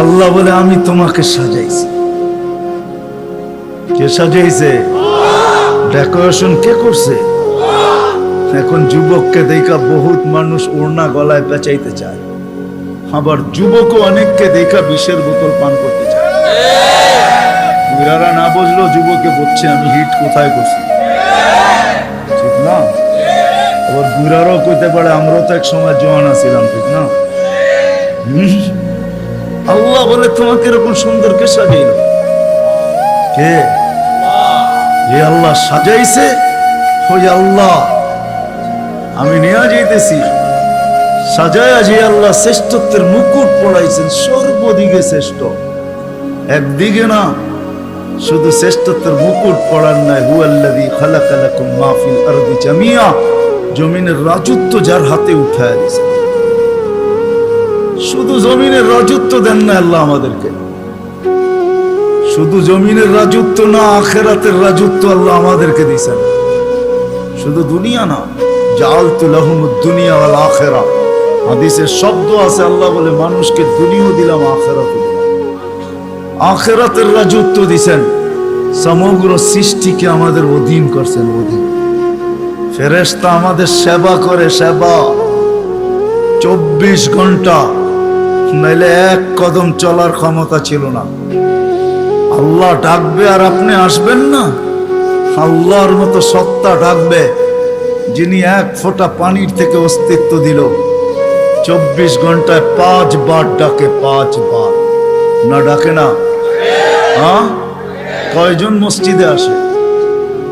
আল্লাহ বলে আমি তোমাকে সাজাইছি। কে সাজাইছে? ডেকোরেশন কে করছে? এখন যুবককে দেখা বহুত মানুষ ওড়না গলায় পেঁচাইতে চায়, আবার যুবকও অনেককে দেখা বিষের বোতল পান করতে চায়। বুড়ারা না বুঝলো যুবকে বলছে আমি হিট কোথায় করছি, ঠিক না? আবার বুড়ারাও কইতে পারে আমরাও তো এক সময় জওয়ান আছিলাম, ঠিক না? আল্লাহ বলে তোমাকে এরকম সুন্দর কে সাজাইল? কে? যে আল্লাহ সাজাইছে ওই আল্লাহ আমি নিয়ে যাইতেছি। সাজায়া যে আল্লাহ শ্রেষ্ঠত্বের মুকুট পড়াইছেন, সর্বদিকে শ্রেষ্ঠ, একদিকে না। শুধু শ্রেষ্ঠত্বের মুকুট পড়ার নাই, হুয়াল্লাযী খালাকা লাকুম মা ফিল আরদি জামিয়া, জমিনের রাজত্ব যার হাতে উঠায় দিয়েছে। শুধু জমিনের রাজত্ব দেন না আল্লাহ আমাদেরকে, শুধু জমিনের রাজত্ব না, আখিরাতের রাজত্ব আল্লাহ আমাদেরকে দিয়েছেন। শুধু দুনিয়া না, জাআলতু লাহুমুদ দুনিয়া ওয়াল আখিরা, হাদিসের শব্দ আছে আল্লাহ বলে মানুষকে দুনিয়াও দিলাম আখিরাতও দিলাম। আখিরাতের রাজত্ব দিয়েছেন, সমগ্র সৃষ্টিকে আমাদের অধীন করছেন, অধীন। ফেরেশতা আমাদের সেবা করে, সেবা 24 ঘন্টা, নাইলে এক কদম চলার ক্ষমতা ছিল না। আল্লাহ ডাকবে আর আপনি আসবেন না? আল্লাহর মতো সত্তা ডাকবে যিনি এক ফোঁটা পানির থেকে অস্তিত্ব দিল, 24 ঘন্টায় 5 বার ডাকে, 5 বার। না ডাকে না? হ্যাঁ, কয়জন মসজিদে আসে?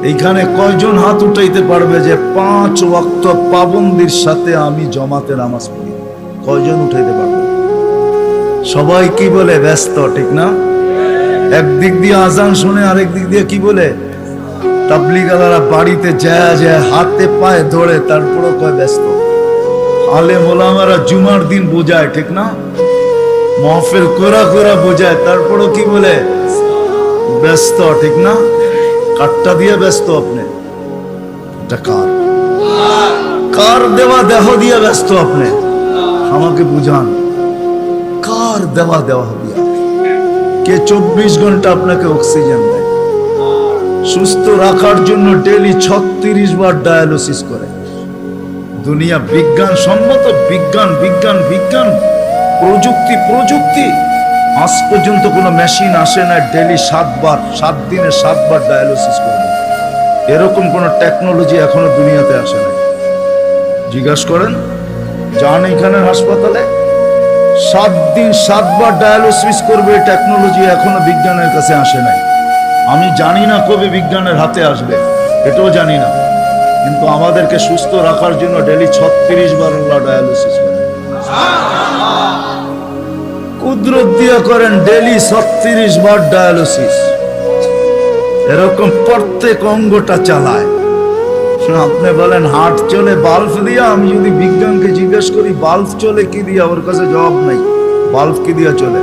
এইখানে কয়জন হাত উঠাইতে পারবে যে 5 ওয়াক্ত পাবন্দির সাথে আমি জমাতে নামাজ পড়ি? কয়জন উঠাইতে পারবে? সবাই কি বলে? ব্যস্ত, ঠিক না? একদিক দিয়ে আজান শুনে, আরেক দিক দিয়ে কি বলে? তাবলীগালারা বাড়িতে যায় যায় হাতে পায়ে ধরে, তারপরও কয় ব্যস্ত। আলেম ওলামারা জুমার দিন বোঝায়, ঠিক না? মাহফিল কোরা কোরা বোঝায়, তারপরও কি বলে? ব্যস্ত, ঠিক না? কাটটা দিয়ে ব্যস্ত আপনি, এটা কার? কার দেওয়া দেহ দিয়ে ব্যস্ত আপনি? আমাকে বুঝান, কার দেওয়া দেওয়া দিয়া? কে 24 ঘন্টা আপনাকে অক্সিজেন দেয়? সুস্থ রাখার জন্য ডেলি 36 বার ডায়ালিসিস করে। দুনিয়া বিজ্ঞান সম্মত, বিজ্ঞান বিজ্ঞান বিজ্ঞান, প্রযুক্তি প্রযুক্তি, আজ পর্যন্ত কোনো মেশিন আসে না ডেলি 7 বার, 7 দিনে 7 বার ডায়ালিসিস করবে। এরকম কোনো টেকনোলজি এখনো দুনিয়াতে আসে না। জিজ্ঞাসা করেন, যান এখানে হাসপাতালে, 7 দিন 7 বার ডায়ালিসিস করবে, টেকনোলজি এখনো বিজ্ঞানের কাছে আসে নাই। আমি জানি না কবে বিজ্ঞানের হাতে আসবে, এটাও জানি না, কিন্তু আমাদেরকে সুস্থ রাখার জন্য ডেলি 36 বার আল্লাহ ডায়ালিসিস করেন। কুদরত দিয়া করেন ডেলি 36 বার ডায়ালিসিস। এরকম প্রত্যেক অঙ্গটা চালায়। আপনি বলেন হার্ট চলে বাল্ব দিয়া, আমি যদি বিজ্ঞানকে জিজ্ঞেস করি বাল্ব চলে কি দিয়া, ওর কাছে জবাব নাই। বাল্ব কি দিয়া চলে?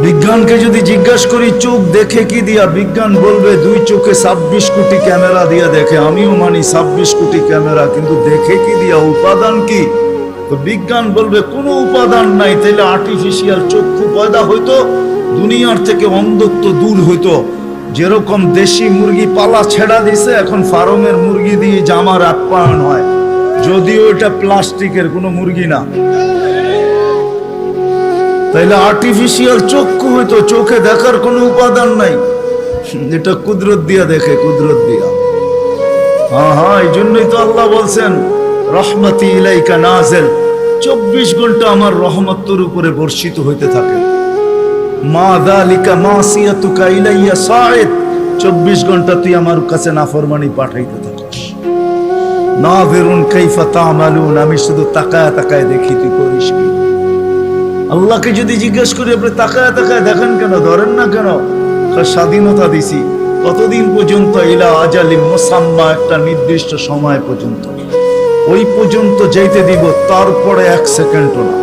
বিজ্ঞানকে যদি জিজ্ঞাসা করি চোখ দেখে কি দিয়া, বিজ্ঞান বলবে 2 চোখে 26 কোটি ক্যামেরা দিয়া দেখে। আমিও মানি 26 কোটি ক্যামেরা, কিন্তু দেখে কি দিয়া? উপাদান কি? তো বিজ্ঞান বলবে কোনো উপাদান নাই। তাইলে আর্টিফিশিয়াল চক্ষু পয়দা হইতো, দুনিয়ার থেকে অন্ধত্ব দূর হইতো। যেরকম দেশি মুরগি পালা ছেড়া দিছে, এখন ফার্মের মুরগি দিয়ে জামার আপ্যায়ন হয়, যদিও এটা প্লাস্টিকের কোনো মুরগি না। তাইলে আর্টিফিশিয়াল চক্ষু হইতো, চোখে দেখার কোনো উপাদান নাই, এটা কুদরত দিয়া দেখে, কুদরত দিয়া। হ্যাঁ, এই জন্যই তো আল্লাহ বলছেন রহমতি ইলাইকা নাজিল, 24 ঘন্টা আমার রহমত তোর উপরে বর্ষিত হইতে থাকে। মা যালিকা মাসিয়াতুকা ইলাইয়া সাইদ, 24 ঘন্টা তুই আমার কাছে নাফরমানি পাঠাইতে থাকিস। নাযিরুন কাইফা তা'মালুন, আমি শুধু তাকায় তাকায় দেখি তুই করিস কি। আল্লাহকে যদি জিজ্ঞেস করি আপনি তাকায় তাকায় দেখেন কেন, ধরেন না কেন? স্বাধীনতা দিছি কতদিন পর্যন্ত? ইলা আজালিম মুসাম্মা, একটা নির্দিষ্ট সময় পর্যন্ত, ওই পর্যন্ত যাইতে দিব, তারপরে 1 সেকেন্ডও না।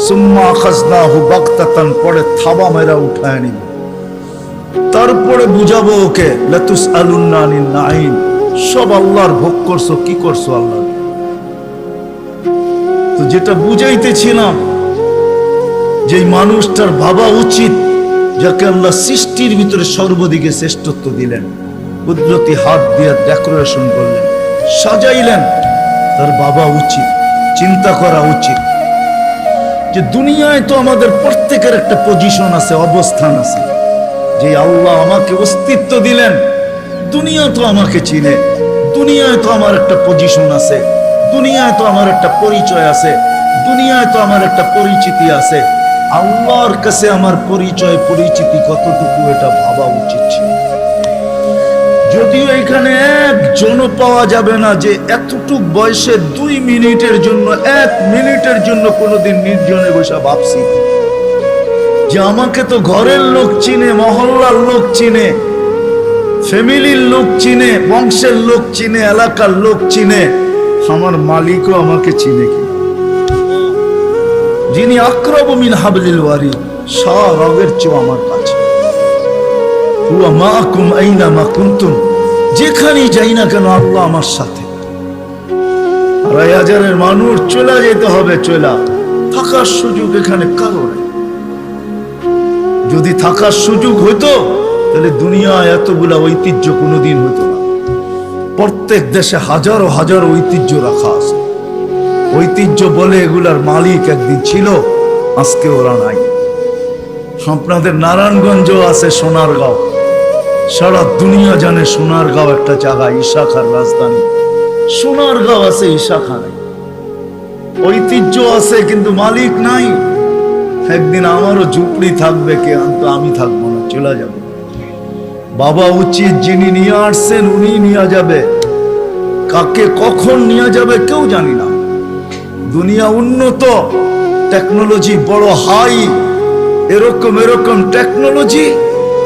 সুম্মা আখাযনাহু বাগতাতান, পরে থাবা মেরা উঠায় নিব, তারপরে বুঝাবো ওকে লাতুসআলুন্না আনিন নাঈম, সব আল্লাহর ভোগ করছো, কি করছো আল্লাহ। তো যেটা বুঝাইতেছিলাম, যে মানুষটার ভাবা উচিত যাকে আল্লাহ সৃষ্টির ভিতরে সর্বদিকে শ্রেষ্ঠত্ব দিলেন, কুদরতি হাত দিয়ে ডেকোরেশন করলেন, সাজাইলেন, তার ভাবা উচিত, চিন্তা করা উচিত যে দুনিয়ায় তো আমাদের প্রত্যেকের একটা পজিশন আছে, অবস্থান আছে। যে আল্লাহ আমাকে অস্তিত্ব দিলেন, দুনিয়া তো আমাকে চিনে, দুনিয়ায় তো আমার একটা পজিশন আছে, দুনিয়ায় তো আমার একটা পরিচয় আছে, দুনিয়ায় তো আমার একটা পরিচিতি আছে। আল্লাহর কাছে আমার পরিচয় পরিচিতি কতটুকু, এটা ভাবা উচিত ছিল। যদিও এখানে একজনও পাওয়া যাবে না যে এতটুক বয়সে 2 মিনিটের জন্য, 1 মিনিটের জন্য কোনোদিন নির্জনে বসে ভাবছি যে আমাকে তো ঘরের লোক চিনে, মহল্লার লোক চিনে, ফ্যামিলির লোক চিনে, বংশের লোক চিনে, এলাকার লোক চিনে, আমার মালিকও আমাকে চিনে কি? যিনি আকরাবু মিন হাবলিল ওয়ারিদ, সারাগের চেয়ে আমার কাছে। হুয়া মাআকুম আইনা মা কুনতুম, যেখানেই যাই না কেন আল্লাহ আমার সাথে। 2,500 মানুষ চলে যেতে হবে, চলে থাকার সুযোগ এখানে কারো নেই। যদি থাকার সুযোগ হইতো তাহলে দুনিয়া এতগুলা ঐতিহ্য কোনোদিন হইতো না। প্রত্যেক দেশে হাজারো হাজারো ঐতিহ্য রাখা আছে। ঐতিহ্য বলে এগুলার মালিক একদিন ছিল, আজকে ওরা নাই। আপনাদের নারায়ণগঞ্জ আছে, সোনারগাঁও, সারা দুনিয়া জানে সোনারগাঁও একটা জায়গা, ঈশা খাঁর রাজধানী। সোনারগাঁও আছে, ঈশা খাঁ নাই। ঐতিহ্য আছে কিন্তু মালিক নাই। একদিন আমারও ঝুপড়ি থাকবে, কে আনতো, আমি থাকবো না, চলে যাব। বাবা উচিত, যিনি নিয়ে আসছেন উনি নিয়ে যাবে, কাকে কখন নিয়ে যাবে কেউ জানি না। দুনিয়া উন্নত, টেকনোলজি বড় হাই, এরকম এরকম টেকনোলজি,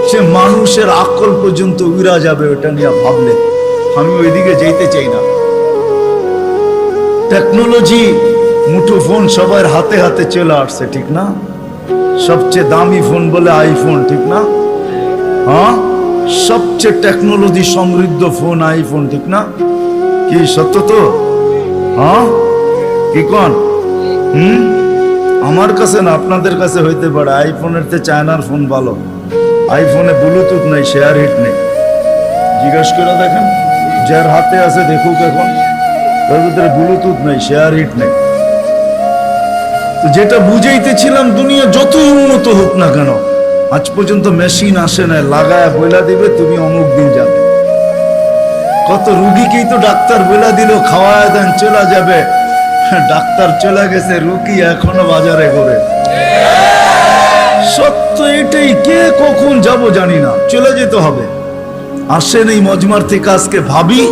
সে মানুষের আকল পর্যন্ত উড়া যাবে ওটা নিয়ে ভাবলে। আমি ওইদিকে যেতে চাই না। টেকনোলজি, মুঠোফোন সবার হাতে হাতে চলে আসছে, ঠিক না? সবচেয়ে দামি ফোন বলে আইফোন, ঠিক না? হ্যাঁ, সবচেয়ে টেকনোলজি সমৃদ্ধ ফোন আইফোন, ঠিক না? কি সত্য তো? হ্যাঁ, কি কোন? আমার কাছে না, আপনাদের কাছে হইতে পারে আইফোনের চেয়ে চায়নার ফোন ভালো। আইফোনে ব্লুটুথ নেই, শেয়ার হিট নেই। জিজ্ঞাসা করে দেখেন, যার হাতে আছে দেখুক, এখন তার ভিতরে ব্লুটুথ নেই, শেয়ার হিট নেই। তো যেটা বুঝাইতেছিলাম, দুনিয়া যতই উন্নত হোক না কেন, আজ পর্যন্ত মেশিন আসে না লাগায় বইলা দিবে তুমি অমুক দিন যাবে। কত রুগীকেই তো ডাক্তার বইলা দিল খাওয়ায় দেন চলে যাবে, ডাক্তার চলে গেছে, রুগী এখনো বাজারে ঘুরে। সত্য এটাই, কে কখন যাব জানি না, চলে যেতে হবে। আসেন এই মজমার থেকে আজকে ভাবি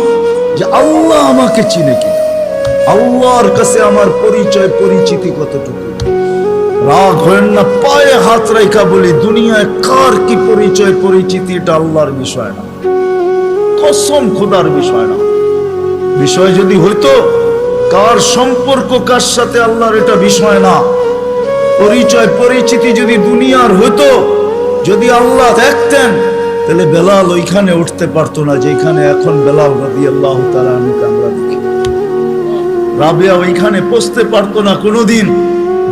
যে আল্লাহ আমাকে চিনে কি, আল্লাহর কাছে আমার পরিচয় পরিচিতি কতটুকু। রাগ হয় না, পায়ে হাত রাখা বলি, দুনিয়ায় কার কি পরিচয় পরিচিতি এটা আল্লাহর বিষয় না, কসম খোদার বিষয় না। বিষয় যদি হইতো কার সম্পর্ক কার সাথে, আল্লাহর এটা বিষয় না। পরিচয় পরিচিতি যদি দুনিয়ার হইতো, যদি আল্লাহ দেখতেন, তাহলে বেলাল ওইখানে উঠতে পারতো না যেখানে এখন বেলাল রাদিয়াল্লাহু তাআলা আনহুকে আমরা দেখি। রাবেয়া ওইখানে পৌঁছতে পারতো না কোনোদিন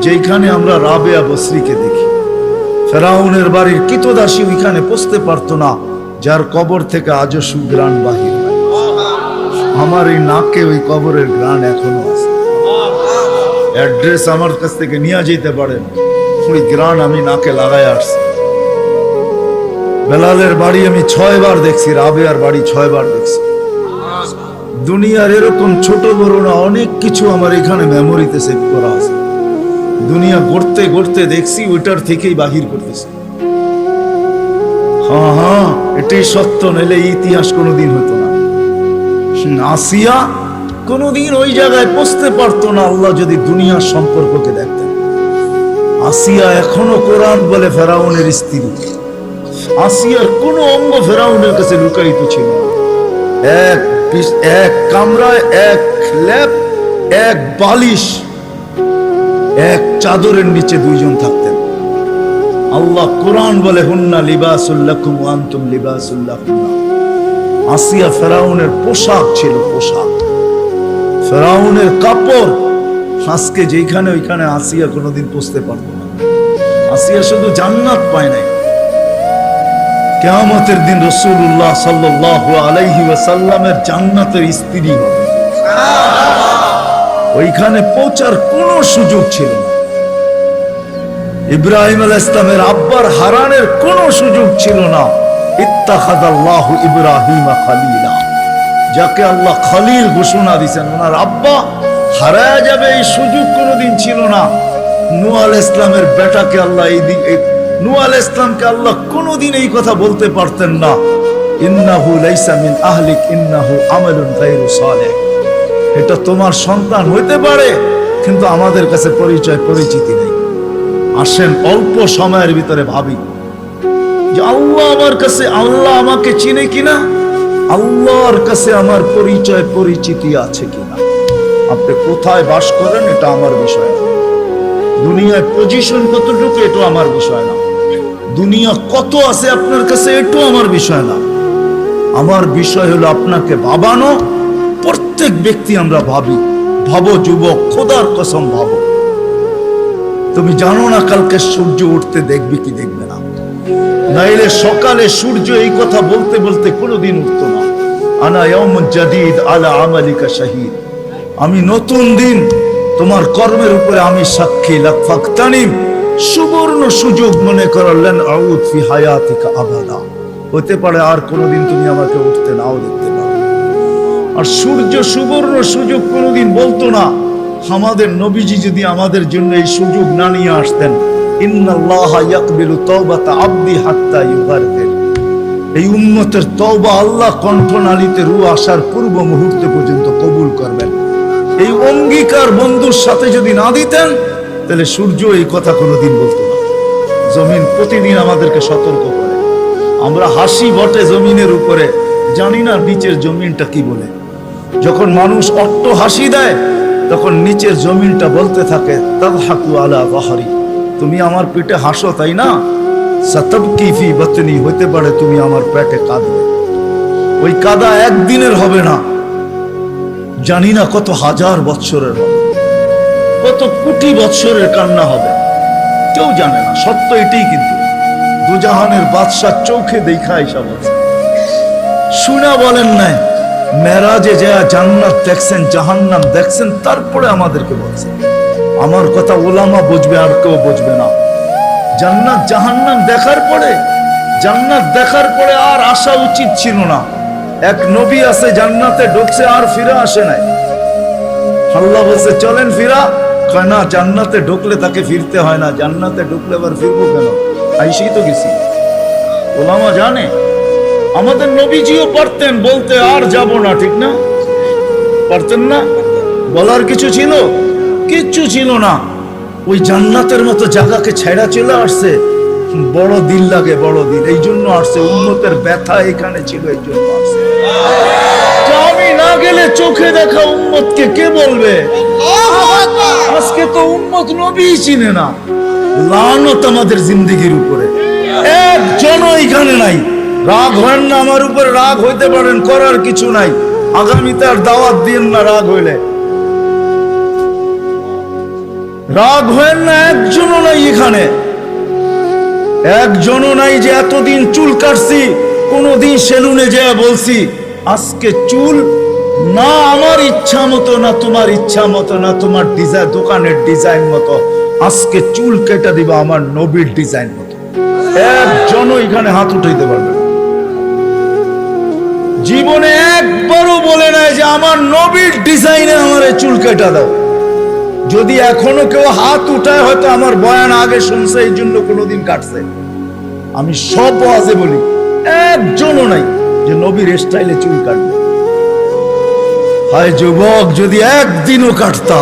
যেখানে আমরা রাবেয়া বসরিকে দেখি। ফেরাউনের বাড়ির কিতদাসী ওইখানে পৌঁছতে পারতো না যার কবর থেকে আজও সুগ্রাণ বাহির হয়। আমার এই নাকে ওই কবরের গ্রাণ এখনো আছে। অ্যাড্রেস আমার কাছ থেকে নিয়ে যেতে পারেন, ওই গ্রাণ আমি নাকে লাগায় আসছি। বেলালের বাড়ি আমি 6 বার দেখছি, রাবেয়ার বাড়ি 6 বার দেখছি। দুনিয়ার এরকম ছোট বড় না অনেক কিছু আমার এখানে মেমোরিতে সেভ করা আছে। দুনিয়া গড়তে গড়তে দেখছি, ওইটার থেকেই বাহির করতেছি। হ্যাঁ হ্যাঁ, এটাই সত্য, নইলে ইতিহাস কোনোদিন হতো না। আসিয়া কোনোদিন ওই জায়গায় পৌঁছতে পারতো না আল্লাহ যদি দুনিয়ার সম্পর্ককে দেখতেন। আসিয়া এখনো কোরআন বলে ফেরাউনের স্ত্রী। আসিয়ার কোনো অঙ্গ ফেরাউনের কাছে লুকায়িত ছিল না। এক কামরায়, এক ল্যাপ, এক বালিশ, এক চাদরের নিচে 2 জন থাকতেন। আল্লাহ কোরআন বলে হুন্না লিবাসুল লাকুম ওয়া আনতুম লিবাসুল লাহুন্না। আসিয়া ফেরাউনের পোশাক ছিল, পোশাক, ফেরাউনের কাপড়। আজকে যেখানে ওইখানে আসিয়া কোনোদিন পৌঁছতে পারতো না। আসিয়া শুধু জান্নাত পায় নাই, কিয়ামতের দিন রাসূলুল্লাহ সাল্লাল্লাহু আলাইহি ওয়াসাল্লামের জান্নাতের স্ত্রী হবে। ওইখানে পৌঁছার কোনো সুযোগ ছিল না। ইব্রাহিম আলাইহিস সালামের আব্বার হারানের কোনো সুযোগ ছিল না। ইত্তাখাযাল্লাহু ইব্রাহিমা খলিলা, যাকে আল্লাহ খলিল ঘোষণা দিয়েছেন, ওনার আব্বা হারায়া যাবে এই সুযোগ কোনোদিন ছিল না। নূহ আলাইহিস সালামের বেটাকে আল্লাহ নূহ আলাইহিস সালামকে আল্লাহ কোনোদিন এই কথা বলতে পারতেন না, ইন্নাহু লাইসা মিন আহলিক ইন্নাহু আমালুন গায়রু সালেহ। এটা তোমার সন্তান হইতে পারে, কিন্তু আমাদের কাছে পরিচয় পরিচিতি নেই। আসেন অল্প সময়ের ভিতরে ভাবি যে আল্লাহ আমার কাছে, আল্লাহ আমাকে চিনে কিনা, আল্লাহর কাছে আমার পরিচয় পরিচিতি আছে কিনা। আপনি কোথায় বাস করেন এটা আমার বিষয় না, দুনিয়ায় পজিশন কতটুকু এটা আমার বিষয় না, দুনিয়া কত আছে আপনার কাছে এটাও আমার বিষয় না। আমার বিষয় হলো আপনাকে ভাবানো। প্রত্যেক ব্যক্তি আমরা ভাবি, ভাবো যুবক, খোদার কসম ভাবো। তুমি জানো না কালকে সূর্য উঠতে দেখবে কি দেখবে না, নাইলে সকালে সূর্য এই কথা বলতে বলতে কোনোদিন উঠতো না। আনা ইয়াউমুন জাদীদ আলা আমালিকা শাহীদ, আমি নতুন দিন তোমার কর্মের উপরে আমি সাক্ষী। লাফাকতানিম, সুবর্ণ সুযোগ মনে করলেন, আউদ ফি হায়াতিকা আবাদা, হতে পারে আর কোনোদিন তুমি আমাকে উঠতে নাও দেখতে পারো। আর সূর্য সুবর্ণ সুযোগ কোনোদিন বলতো না। আমাদের নবীজি যদি আমাদের জন্য এই সুযোগ না নিয়ে আসতেন, ইন্নাল্লাহা ইয়াকবিলু তাওবাতা আবদি হাত্তা ইউগারকির, এই উম্মতের তওবা আল্লাহ কণ্ঠনালীতে রূহ আসার পূর্ব মুহূর্ত পর্যন্ত কবুল করবেন। এই অঙ্গীকার বন্ধুর সাথে যদি না দিতেন, তাহলে সূর্য এই কথা কোনোদিন বলতো না। জমিন প্রতিদিন আমাদেরকে সতর্ক করে। আমরা হাসি বটে জমিনের উপরে, জানি না নিচের জমিনটা কি বলে। যখন মানুষ অট্ট হাসি দেয়, তখন নিচের জমিনটা বলতে থাকে তাদহাকু আলা যাহরি, তুমি আমার পিঠে হাসো তাই না, সাতাবকি ফি বাতনি, হতে পারে তুমি আমার পেটে কাঁদবে। ওই কাদা একদিনের হবে না, জানি না কত হাজার বৎসরের হবে, কত কোটি বৎসরের কান্না হবে, কেউ জানে না। সত্য এটাই, কিন্তু দুজাহানের বাদশাহ চোখে দেখা এসব আছে, শুনা বলেন নাই, মেরাজে যা জান্নাত দেখছেন, জাহান্নাম দেখছেন, তারপরে আমাদেরকে বলছেন। আমার কথা ওলামা বুঝবে, আর কেউ বুঝবে না। জান্নাত জাহান্নাম দেখার পরে, জান্নাত দেখার পরে আর আসা উচিত ছিল না। এক নবী আছে জান্নাতে ঢুকছে, আর ফিরে আসে নাই। আল্লাহ বলছে চলেন ফিরা, কয় না, জান্নাতে ঢুকলে তাকে ফিরতে হয় না, জান্নাতে ঢুকলে আবার ফিরবো কেন, আইসেই তো গেছি। ওলামা জানে, আমাদের নবীজিও পারতেন বলতে আর যাব না, ঠিক না? পারতেন না? বলার কিছু ছিল? কিচ্ছু ছিল না। ওই জান্নাতের মতো জায়গাকে ছেড়া চলে আসছে, বড় দিল লাগে, বড় দিল, এই জন্য আসছে। উম্মতের ব্যথা এখানে ছিল, এই জন্য আসছে। আমি না গেলে চোখে দেখা উম্মতকে কে বলবে? আজকে তো উম্মত নবী চিনে না। লানত আমাদের জিন্দেগির উপরে, একজনও এখানে নাই। রাগ হয় না আমার উপরে, রাগ হইতে পারেন, করার কিছু নাই। আগামীতে আর দাওয়াত দিন না রাগ হইলে। রাগ হয় না, একজনও নাই এখানে, একজনও নাই যে এতদিন চুল কাটছি, কোনদিন সেলুনে যেয়ে বলছি আজকে চুল না আমার ইচ্ছা মতো, না তোমার ইচ্ছা মতো, না তোমার ডিজাইন দোকানের ডিজাইন মতো, আজকে চুল কেটে দিবা আমার নবীর ডিজাইন মতো। একজনও এখানে হাত উঠাইতে পারবে না। জীবনে একবারও বলে নাই যে আমার নবীর ডিজাইনে আমার চুল কেটে দাও। যদি এখনো কেউ হাত উঠায়, হয়তো আমার বয়ান আগে শুনছে, এই জন্য কোনোদিন কাটছে। আমি সব ওয়াজে বলি, একজনও নাই যে নবীর স্টাইলে চুল কাটবে। হায় যুবক, যদি একদিনও কাটতা।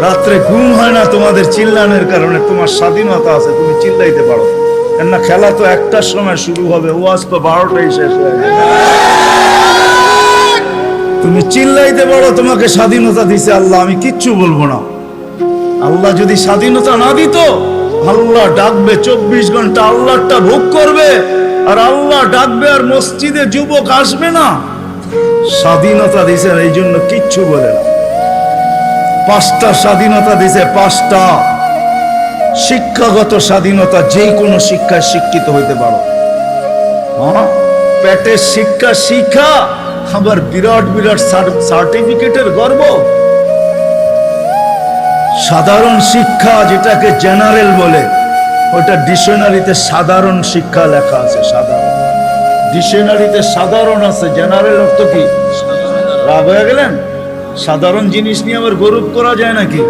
রাত্রে ঘুম হয় না তোমাদের চিল্লানোর কারণে, তোমার স্বাধীনতা আছে, তুমি চিল্লাইতে পারো না। খেলা তো 1টার সময় শুরু হবে, ওয়াজ তো 12টায় শেষ হয়ে যাবে। তুমি চিল্লাইতে পারো, তোমাকে স্বাধীনতা দিছে আল্লাহ, আমি কিচ্ছু বলবো না। আল্লাহ যদি স্বাধীনতা না দিত, আল্লাহ ডাকবে 24 ঘন্টা, আল্লাহটা ভোগ করবে, আর আল্লাহ ডাকবে আর মসজিদে যুবক আসবে না। স্বাধীনতা দিছে, এই জন্য কিচ্ছু বলে না। 5টা স্বাধীনতা দিছে, 5টা। শিক্ষাগত স্বাধীনতা, যে কোনো শিক্ষায় শিক্ষিত হইতে পারো। হ্যাঁ, পেটের শিক্ষা শিক্ষা, আবার বিরাট বিরাট সার্টিফিকেটের গর্ব। সাধারণ শিক্ষা, যেটাকে জেনারেল বলে, ওটা ডিকশনারিতে সাধারণ শিক্ষা লেখা আছে। সাধারণ ডিকশনারিতে সাধারণ আছে, জেনারেল অর্থ কি? রাগ হয়ে গেলেন? সাধারণ জিনিস নিয়ে আবার গৌরব করা যায় নাকি?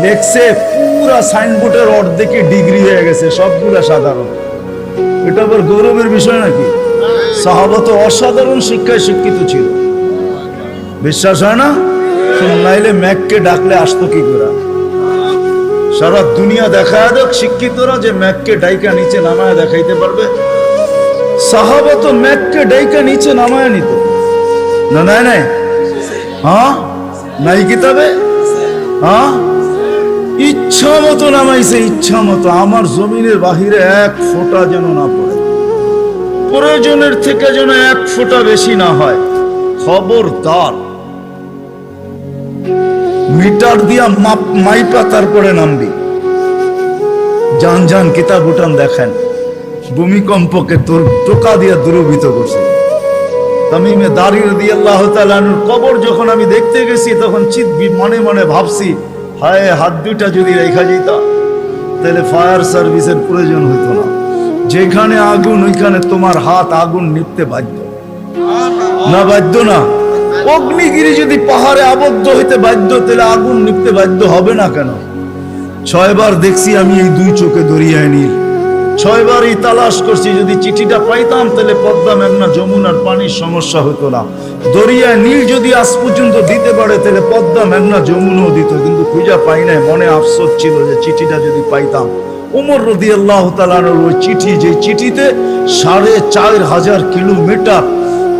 লেখছে পুরা সাইনবোর্ডের অর্ধেকে ডিগ্রি হয়ে গেছে, সবগুলা সাধারণ। এটা আবার গৌরবের বিষয় নাকি? সাহাবা তো অসাধারণ শিক্ষায় শিক্ষিত ছিল, বিশ্বাস হয় না? নাইলে ম্যাককে ডাকলে আসতো কি করে? সারা দুনিয়া দেখায় দেখ শিক্ষিতরা যে ম্যাককে ডাইকা নিচে নামায় দেখাইতে পারবে। সাহাবা তো ম্যাককে ডাইকা নিচে নামায় নিত না। নাই নাই, হ্যাঁ নাই কিতাবে, হ্যাঁ ইচ্ছা মতো নামাইছে, ইচ্ছা মতো। আমার জমিনের বাহিরে 1 ফোঁটা যেন না পড়ে, প্রয়োজনের থেকে যেন 1 ফোঁটা বেশি না হয়। খবরদার, মিটার দিয়া মাইপা তারপরে নামবি। জান জান কিতাব উঠান দেখেন, ভূমিকম্পকে তোর টোকা দিয়া দূরভূত করছে। তামিমে দারি রাদিয়াল্লাহু তাআলা আনহুর কবর যখন আমি দেখতে গেছি, তখন মনে মনে ভাবছি, হায় হাত দুইটা যদি রেখা যেতা, তাহলে ফায়ার সার্ভিসের প্রয়োজন হইতো না। যেখানে আগুন, ওইখানে তোমার হাত আগুন নিভতে বাধ্য না? বাধ্য না? অগ্নিগিরি যদি পাহাড়ে আবদ্ধ হইতে বাধ্য, তাহলে আগুন নিভতে বাধ্য হবে না কেন? 6 বার দেখছি আমি এই 2 চোখে দরিয়ায় নীল। 6 বারই তালাশ করছি, যদি চিঠিটা পাইতাম তাহলে পদ্মা, মেঘনা, যমুনার পানির সমস্যা হতো না। দরিয়ায় নীল যদি আজ পর্যন্ত দিতে পারে, তাহলে পদ্মা, মেঘনা, যমুনাও দিত, কিন্তু খুঁজা পাই নাই। মনে আফসোস ছিল যে চিঠিটা যদি পাইতাম। ওমর রাদিয়াল্লাহু তাআলা আনহুর ওই চিঠি, যে চিঠিতে 4500 কিলোমিটার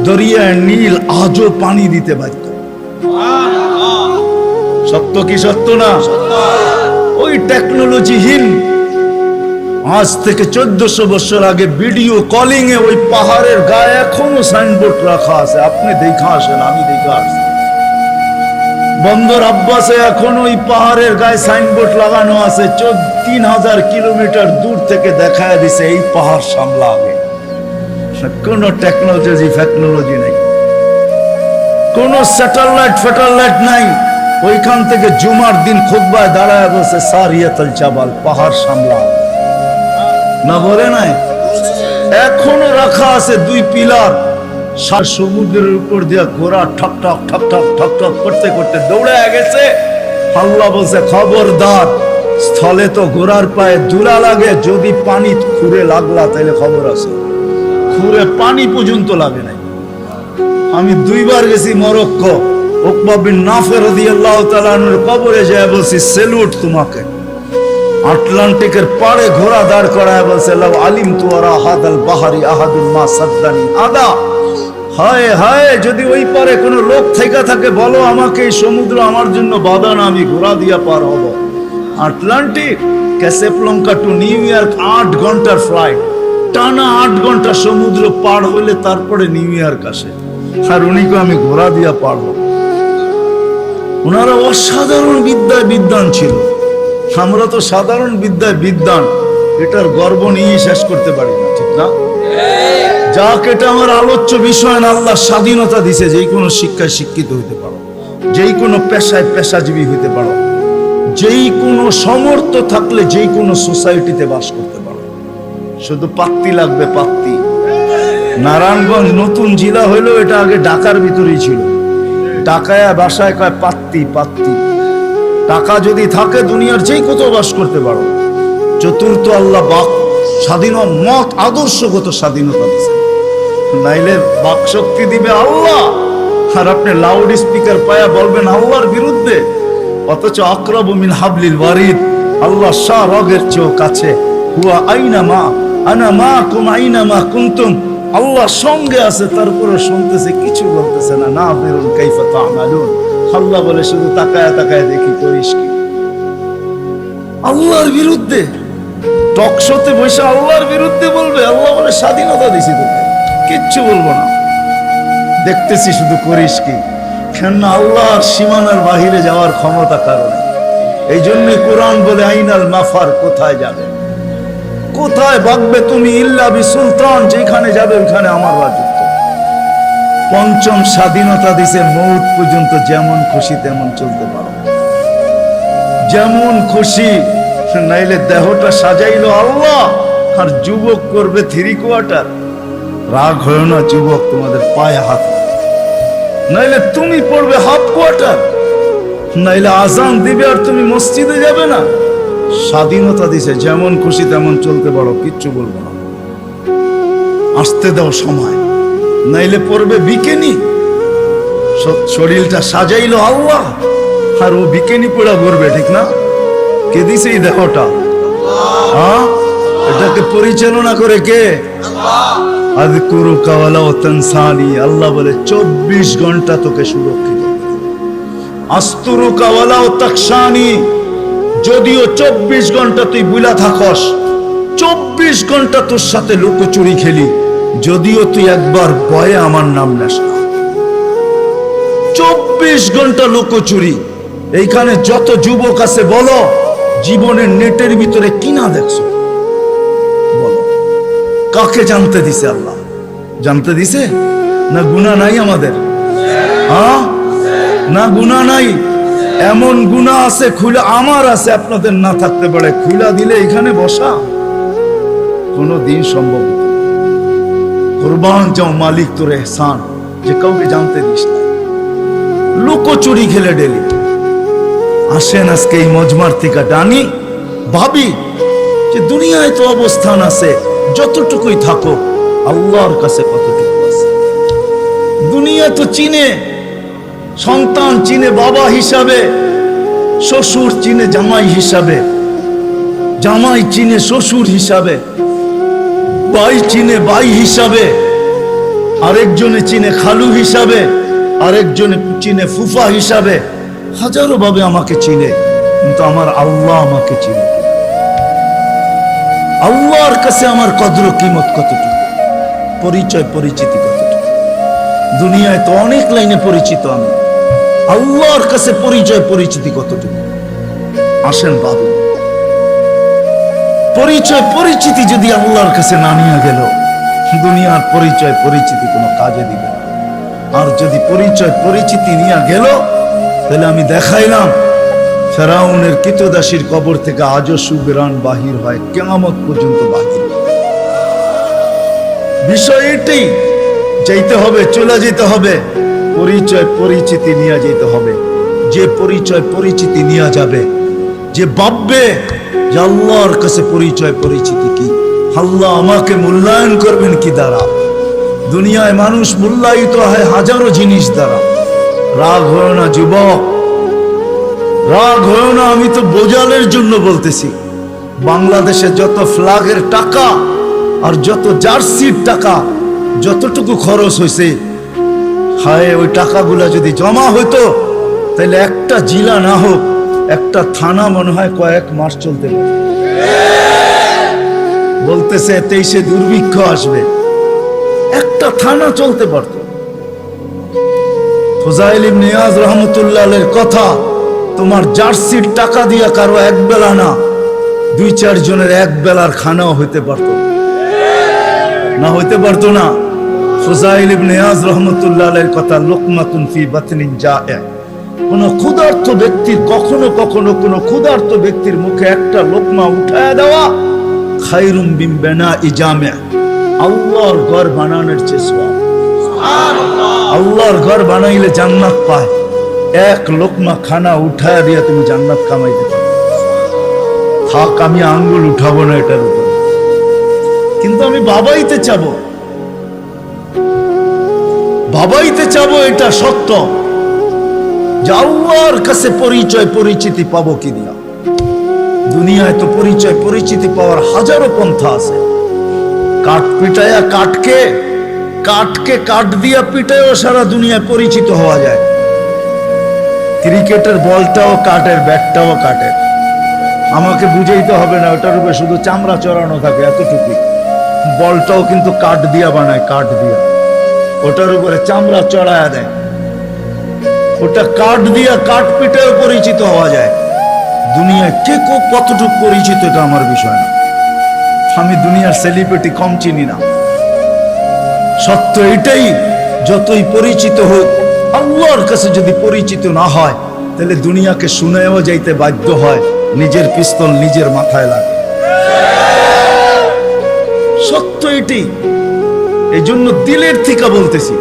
দরিয়ায় নীল আজও পানি দিতে বাধ্য। সত্য কি সত্য না? ওই টেকনোলজিহীন আজ থেকে 1400 বছর আগে ভিডিও কলিং এ ওই পাহাড়ের গায়ে এখনো সাইনবোর্ড রাখা আছে, আপনি দেখা আসেন, আমি দেখা আসছি। বন্দর আব্বাসে এখন ওই পাহাড়ের গায়ে সাইনবোর্ড লাগানো আছে, 3000 কিলোমিটার দূর থেকে দেখায় দিছে এই পাহাড় সামলা আগে। কোন টেকনোলজি নাই, কোন স্যাটেলাইট নাই। ওইখান থেকে জুমার দিন খুতবায় দাঁড়ায় বসে সারিয়াতুল জাবাল, পাহাড় সামলা না বলে নাই? এখনো রাখা আছে 2 পিলার, সমুদ্রের উপর দিয়া ঘোড়া ঠক ঠক ঠক ঠক ঠক ঠক করতে করতে দৌড়ে গেছে। আল্লাহ বলছে খবরদার, স্থলে তো ঘোড়ার পায়ে ধুলা লাগে, যদি পানি খুঁড়ে লাগলা তাহলে খবর আছে। খুঁড়ে পানি পর্যন্ত লাগে নাই। আমি 2 বার গেছি মরক্কো, উকবা বিন নাফে রাদিয়াল্লাহু তাআলা আনহুর কবরে যায় বলছি সেলুট তোমাকে। আটলান্টিকের পাড়ে ঘোড়া দাঁড় করায় বলছে লাউ আলিমতু ওয়ারা হাদাল বাহরি আহাদুন মা সাদ্দানি আদা। হায় হায়, যদি ওই পারে কোনো লোক থেকে থাকে বলো আমাকে, এই সমুদ্র আমার জন্য বাধা না, আমি ঘোড়া দিয়া পার হব। Atlantic, Casablanca two new York 8 ঘন্টার ফ্লাইট, টানা 8 ঘন্টা সমুদ্র পার হইলে তারপরে নিউ ইয়র্ক আসে। আর উনিকে আমি ঘোড়া দিয়া পারবো। ওনারা অসাধারণ বিদ্যায় বিদ্বান ছিল, আমরা তো সাধারণ বিদ্যায় বিদ্বান, এটার গর্ব নিয়ে শেষ করতে পারি না, ঠিক না? যাক, এটা আমার আলোচ্য বিষয় না। আল্লাহ স্বাধীনতা দিছে, যেই কোনো শিক্ষায় শিক্ষিত হইতে পারো, যেই কোনো পেশায় পেশাজীবী হইতে পারো, যেই কোনো সমর্থ থাকলে যেই কোনো সোসাইটিতে বাস করতে পারো। শুধু পাত্তি লাগবে, পাত্তি। নারায়ণগঞ্জ নতুন জেলা হইলো, এটা আগে ঢাকার ভিতরেই ছিল। ঢাকায় বাসায় কয় পাত্তি পাত্তি। টাকা যদি থাকে দুনিয়ার যেই কোথাও বাস করতে পারো। চতুর্থ, আল্লাহ বাক স্বাধীন মত আদর্শগত স্বাধীনতা দিছে, নাইলে বাক শক্তি দিবে আল্লাহ, আর আপনি লাউড স্পিকার পায়া বলবেন আল্লাহর বিরুদ্ধে। অথচ আকরাবু মিন হাবলিল ওয়ারিদ, আল্লাহ শাহরগের চেয়েও কাছে। হুয়া আইনামা আনা মাকুম আইনামা কুনতুম, আল্লাহ সঙ্গে আছে, তারপরে শুনতেছে, কিছু বলতেছে না। না বেরুন কাইফা তা'মালুন, আল্লাহ বলে শুধু তাকায় তাকায় দেখি করিস কি। আল্লাহর বিরুদ্ধে টকশোতে বসে আল্লাহর বিরুদ্ধে বলবে, আল্লাহ বলে স্বাধীনতা দিছি তোকে, কিচ্ছু বলবো না, দেখতেছি শুধু করিস কি। কেন? আল্লাহর সীমানার বাহিরে যাওয়ার ক্ষমতা কারণে। এই জন্যই কোরআন বলে আইনাল মাফার, কোথায় যাবে, কোথায় ভাগবে তুমি, ইল্লা বিসুলতান, যেখানে যাবে ওইখানে আমার রাজত্ব। পঞ্চম, স্বাধীনতা দিছে মৌত পর্যন্ত যেমন খুশি তেমন চলতে পারো, যেমন খুশি। নাইলে দেহটা সাজাইলো আল্লাহ, আর যুবক করবে 3 কোয়ার্টার। রাগ হয় না যুবক, তোমাদের পায়ে হাত। নাইলে তুমি পড়বে হাফ কোয়ার্টার, নাইলে আজান দিবে আর তুমি মসজিদে যাবে না। স্বাধীনতা দিছে, যেমন খুশি তেমন চলতে পারো, কিচ্ছু বলবো না, আসতে দাও সময়। নাইলে পড়বে বিকেনি। শরীরটা সাজাইলো আল্লাহ, আর ও বিকেনি পড়া ঘুরবে, ঠিক না? কে দিছে এই দেহটা? হ্যাঁ, এটাকে পরিচালনা করে কে? আযকুরুকা ওয়ালা তানসানি, আল্লাহ বলে 24 ঘন্টা তোকে সুরক্ষিত। আস্তুরুকা ওয়ালা তাকশানি, যদিও 24 ঘন্টা তুই বুলা থাকস, 24 ঘন্টা তোর সাথে লুকোচুরি খেলি, যদিও তুই একবার ভয়ে আমার নাম নেস না। 24 ঘন্টা লুকোচুরি। এইখানে যত যুবক আছে বলো, জীবনের নেটের ভিতরে কি না দেখছো? বলো, কাকে জানতে দিছে আল্লাহ? জানতে দিছে না? গুনাহ নাই আমাদের? হ্যাঁ, না গুনাহ নাই? এমন গুনাহ আছে খুলে, আমার আছে, আপনাদের না থাকতে পারে। খুলা দিলে এখানে বসা কোনো দিন সম্ভব না। কুরবান যাও মালিক তোর এহসান, যে কাউকে জানতে দিস না। লুকোচুরি খেলে ডেলি আসেন আজকে এই মজমার থেকে ডানি, ভাবি যে দুনিয়ায় তো অবস্থান আছে, যতটুকুই থাকো আল্লাহর কাছে কতটুকু আছে। দুনিয়া তো চিনে, সন্তান চিনে বাবা হিসাবে, শ্বশুর চিনে জামাই হিসাবে, জামাই চিনে শ্বশুর হিসাবে, ভাই চিনে ভাই হিসাবে, আরেকজনে চিনে খালু হিসাবে, আরেকজনে চিনে ফুফা হিসাবে, হাজারো ভাবে আমাকে চিনে, কিন্তু আমার আল্লাহ আমাকে চিনে। আল্লাহর কাছে আমার কদর কিমত কতটুকু, পরিচয় পরিচিতি কতটুকু। দুনিয়ায় তো অনেক লাইনে পরিচিত আমি, আল্লাহর কাছে পরিচয় পরিচিতি কতটুকু। আসেন ভাবি, পরিচয় পরিচিতি যদি আল্লাহর কাছে না নিয়ে গেল, দুনিয়ার পরিচয় পরিচিতি কোনো কাজে দিবে না। আর যদি পরিচয় পরিচিতি নিয়ে গেল, তাহলে আমি দেখাইলাম ফেরাউনের কৃতদাসীর কবর থেকে আজও সুবেরান বাহির হয়, কিয়ামত পর্যন্ত বাহির। বিষয় এটাই, যাইতে হবে, চলে যেতে হবে, পরিচয় পরিচিতি নিয়ে যেতে হবে। যে পরিচয় পরিচিতি নিয়ে যাবে, যে ভাববে যে আল্লাহর কাছে পরিচয় পরিচিতি কি, আল্লাহ আমাকে মূল্যায়ন করবেন কি দ্বারা। দুনিয়ায় মানুষ মূল্যায়িত হয় হাজারো জিনিস দ্বারা। রাগ হয় না যুবক, রাগ হয় না, আমি তো বোঝালের জন্য বলতেছি। বাংলাদেশে যত ফ্ল্যাগের টাকা আর যত জার্সির টাকা যতটুকু খরচ হয়েছে, হায় ওই টাকাগুলা যদি জমা হইতো, তাহলে একটা জেলা না হোক, একটা থানা মনে হয় কয়েক মাস চলতে পারে। বলতেছে 23-এ দুর্ভিক্ষ আসবে, একটা থানা চলতে পারত। ফুজাইল ইবনে ইয়াজ রাহমাতুল্লাহ আলাইহির কথা, তোমার জার্সির টাকা দিয়া কারো এক বেলা না, 2-4 জনের এক বেলার খানাও হইতে পারত না, হইতে পারতো না। ফুজাইল ইবনে ইয়াজ রাহমাতুল্লাহ আলাইহির কথা, লুকমাতুন ফি বাতনিন জায়ে, কোন ক্ষুধার্ত ব্যক্তির কখনো কখনো কোন ক্ষুধার্ত ব্যক্তির মুখে একটা লোকমা উঠায় দেওয়া খায়রুম মিন বিনাই জামি', আল্লাহর ঘর বানানোর চেয়ে সওয়াব। সুবহানাল্লাহ, আল্লাহর ঘর বানাইলে জান্নাত পায়। এক লোকমা খানা উঠায় দিয়ে তুমি জান্নাত কামাইতে পারো। থাক, আমি আঙ্গুল উঠাবো না এটার উপর, কিন্তু আমি বাবাইতে চাবো, বাবাইতে চাবো। এটা সত্য যে আল্লাহর কাছে পরিচয় পরিচিতি পাবো কি দিয়া। দুনিয়ায় তো পরিচয় পরিচিতি পাওয়ার হাজারো পন্থা আছে। কাঠ পিটায়া কাঠকে, কাঠকে কাঠ দিয়া পিটায়ও সারা দুনিয়ায় পরিচিত হওয়া যায়। ক্রিকেটের বলটাও কাঠের, ব্যাটটাও কাঠের। আমাকে বুঝাইতে হবে না, ওটার উপরে শুধু চামড়া চড়ানো থাকে, এতটুকুই। বলটাও কিন্তু কাঠ দিয়া বানায়, কাঠ দিয়া, ওটার উপরে চামড়া চড়ায়া দেয়। ওটা কাঠ দিয়া, কাঠ পিটায় পরিচিত হওয়া যায়। দুনিয়ায় কে কতটুকু পরিচিত এটা আমার বিষয় না। আমি দুনিয়ার সেলিব্রিটি কম চিনি না। সত্য এটাই, যতই পরিচিত হোক, আল্লাহর কাছে যদি পরিচিত না হয়, তাহলে দুনিয়াকে শুনেও যাইতে বাধ্য হয়, নিজের পিস্তল নিজের মাথায় লাগে। সত্য এটাই। এই জন্য দিলের থেকে বলতেছি,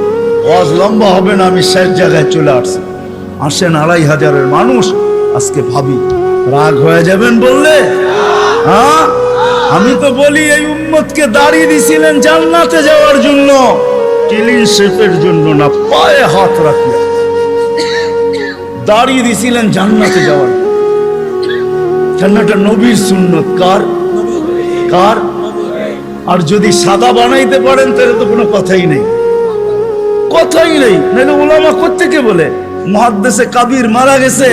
ওয়াজ লম্বা হবে না, আমি শেষ জায়গায় চলে আসছি। আসেন 2500-এর মানুষ, আজকে ভাবি রাগ হয়ে যাবেন বললে? হ্যাঁ, আমি তো বলি এই উম্মতকে দাঁড়িয়ে দিছিলেন জান্নাতে যাওয়ার জন্য, ক্লিন শেপের জন্য না। পায়ে হাত রাখলে দাঁড়িয়ে দিছিলেন জান্নাতে যাওয়ার। জান্নাতটা নবীর সুন্নত। কার? কার? আর যদি সাদা বানাইতে পারেন তাহলে তো কোনো কথাই নেই, কথাই নেই। নাহলে উলামা কোত্থেকে বলে মুহাদ্দিসে কাবীর মারা গেছে,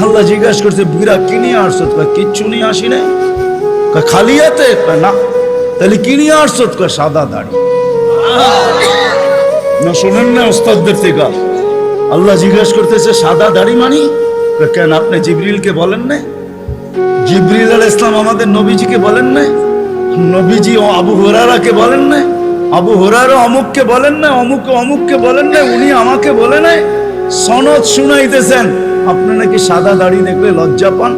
আল্লাহ জিজ্ঞাসা করছে বুড়া কি নিয়ে আসছো? কিচ্ছু নিয়ে আসি নাই। খালি হাতে? না। তাহলে কি নিয়ে আসছো? সাদা দাড়ি। না শোনেন না ওস্তাদদের থেকে? আল্লাহ জিজ্ঞাসা করতেছে সাদা দাড়ি মানি? কেন আপনি জিবরিলকে বলেন নাই? জিবরিল আলাইহিস সালাম আমাদের নবীজিকে বলেন নাই? নবীজি আবু হুরায়রাকে বলেন নাই? আবু হুরায়রা অমুককে বলেন নাই? অমুককে অমুককে বলেন নাই? উনি আমাকে বলে নাই? সনদ শুনাইতেছেন, আপনি নাকি সাদা দাড়ি দেখলে লজ্জা পান।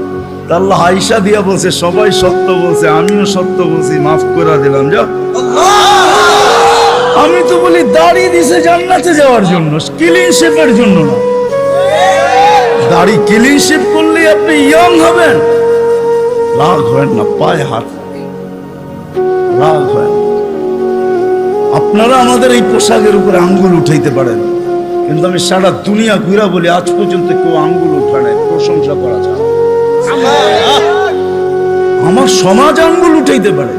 আল্লাহ আয়েশা দিয়া বলছে সবাই সত্য বলছে, আমিও সত্য বলছি, মাফ করে দিলাম। যাও, আমি তো বলি দাড়ি দিছে জান্নাতে যাওয়ার জন্য, ক্লিন শেপের জন্য না। দাড়ি ক্লিন শেপ করলে আপনি ইয়ং হবেন। রাগ হয় না, পায়ে হাত, রাগ হয়। আপনারা আমাদের এই পোশাকের উপরে আঙ্গুল উঠাইতে পারেন, কিন্তু আমি সারা দুনিয়া ঘুরা বলি আজ পর্যন্ত কেউ আঙ্গুল উঠায় নাই, প্রশংসা করা ছাড়া। আমার সমাজ আঙ্গুল উঠাইতে পারে,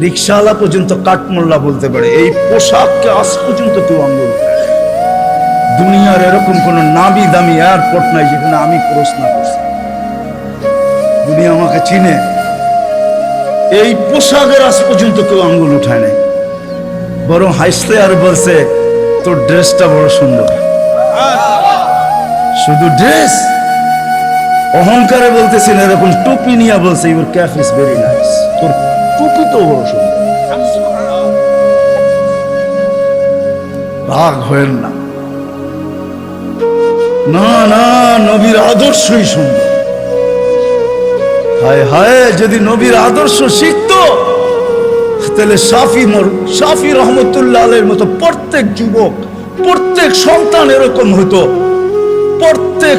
রিক্সাওয়ালা পর্যন্ত কাঠমোল্লা বলতে পারে, এই পোশাককে আজ পর্যন্ত কেউ আঙ্গুল উঠায়। দুনিয়ার এরকম কোন নামি দামি এয়ারপোর্ট নাই যেখানে আমি ক্রস না করছি। দুনিয়া আমাকে চিনে। এই পোশাকের আজ পর্যন্ত কেউ আঙ্গুল উঠায় নাই, বরং হাসতে আর বলছে তোর ড্রেসটা বড় সুন্দর। শুধু ড্রেস, অহংকারে বলতেছেন এরকম টুপি নিয়ে বলছে your cap is very nice, তোর টুপি তো বড় সুন্দর। রাগ হয়েন না, না না, নবীর আদর্শই সুন্দর। হায় হায়, যদি নবীর আদর্শ শিখতো তাহলে শাফি রহমতুল্লাহ আলাইহির মতো প্রত্যেক যুবক, প্রত্যেক সন্তান এরকম হতো। প্রত্যেক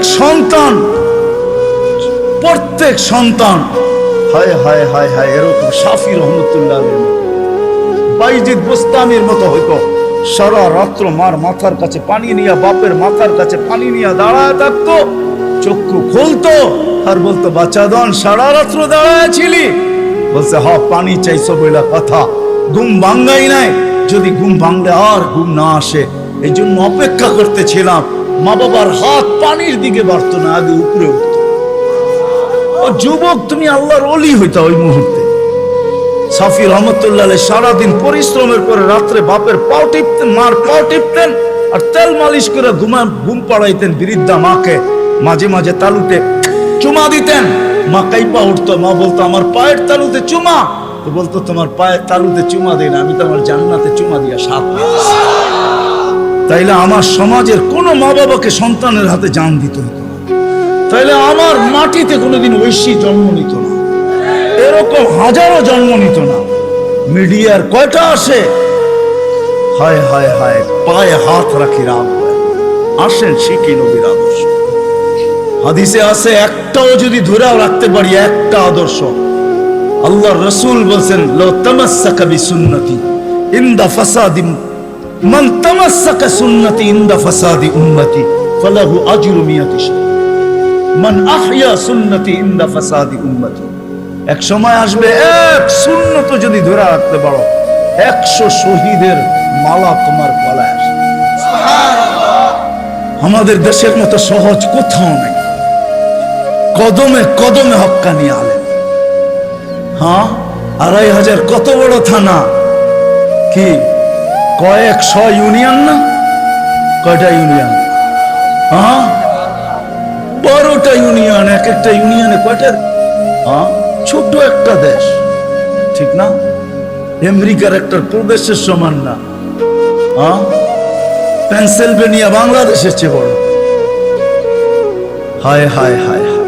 সন্তান হায় হায় হায় হায় এরকম শাফি রহমতুল্লাহ আলাইহির মতো, বাইজিদ বুস্তামির মতো হইতো। সারা রাত্র মার মাথার কাছে পানি নিয়ে, বাপের মাথার কাছে পানি নিয়ে দাঁড়ায় থাকতো। চক্ষু খুলতো আর বলতো বাচ্চা দন সারা রাত্র দাঁড়ায় ছিলি? বলছে হ, পানি চাইছো বইলা কথা, ঘুম ভাঙ্গাই নাই। যদি ঘুম ভাঙলে আর ঘুম না আসে, এই জন্য অপেক্ষা করতেছিলাম। মা বাবার হাত পানির দিকে বাড়তো না, আগে উপরে উঠতো। ও যুবক, তুমি আল্লাহর ওলি হইতা ওই মুহূর্তে। শাফি রহমতুল্লাহ আলাইহি সারাদিন পরিশ্রমের পরে রাত্রে বাপের পাও টিপতেন, মার পাও টিপতেন, আর তেল মালিশ করে ঘুম পাড়াইতেন বৃদ্ধা মাকে। মাঝে মাঝে তালুতে চুমা দিতেন, মা কাইপা উঠতো। মা বলতো আমার পায়ের তালুতে চুমা। তো বলতো তোমার পায়ের তালুতে চুমা দেয় না, আমি তো আমার জান্নাতে চুমা দিয়া সাথ দিয়েছি। তাইলে আমার সমাজের কোন মা বাবাকে সন্তানের হাতে জান দিত হতো না। তাইলে আমার মাটিতে কোনোদিন ঐশী জন্ম নিত না, এরকম হাজারো জন্ম নিত না। মিডিয়ার কয়টা আসে, হায় হায় হায়, পায়ে হাত রাখি রাগ হয়। আসেন শিখি নবীর আদর্শ। হাদিসে আছে একটাও যদি ধরেও রাখতে পারি, একটা আদর্শ, আল্লাহর রাসূল বলেন লা তামাসসাকা বিসুন্নতি ইনদা ফাসাদি মান তামাসসাকা সুন্নতি ইনদা ফাসাদি উম্মতি ফালাহু আজরু মিয়াতি শাহ মান আহইয়া সুন্নতি ইনদা ফাসাদি উম্মতি। এক সময় আসবে, এক সুন্নত যদি ধরে রাখতে পারো, 100 শহীদের মালা তোমার গলায় আসবে। আমাদের দেশের মতো সহজ কোথাও নাই। কদমে কদমে হক্কানি আলেম। হ্যাঁ, 2500 কত বড় থানা, কি কয়েকশ ইউনিয়ন না? কয়টা ইউনিয়ন? হ্যাঁ, 12টা ইউনিয়ন। এক একটা ইউনিয়নে কয়টা? হ্যাঁ, ছোট একটা দেশ, ঠিক না? আমেরিকার একটা প্রদেশের সমান না। হ্যাঁ, পেনসিলভেনিয়া বাংলাদেশের চেয়ে বড়। হায় হায় হায় হায়,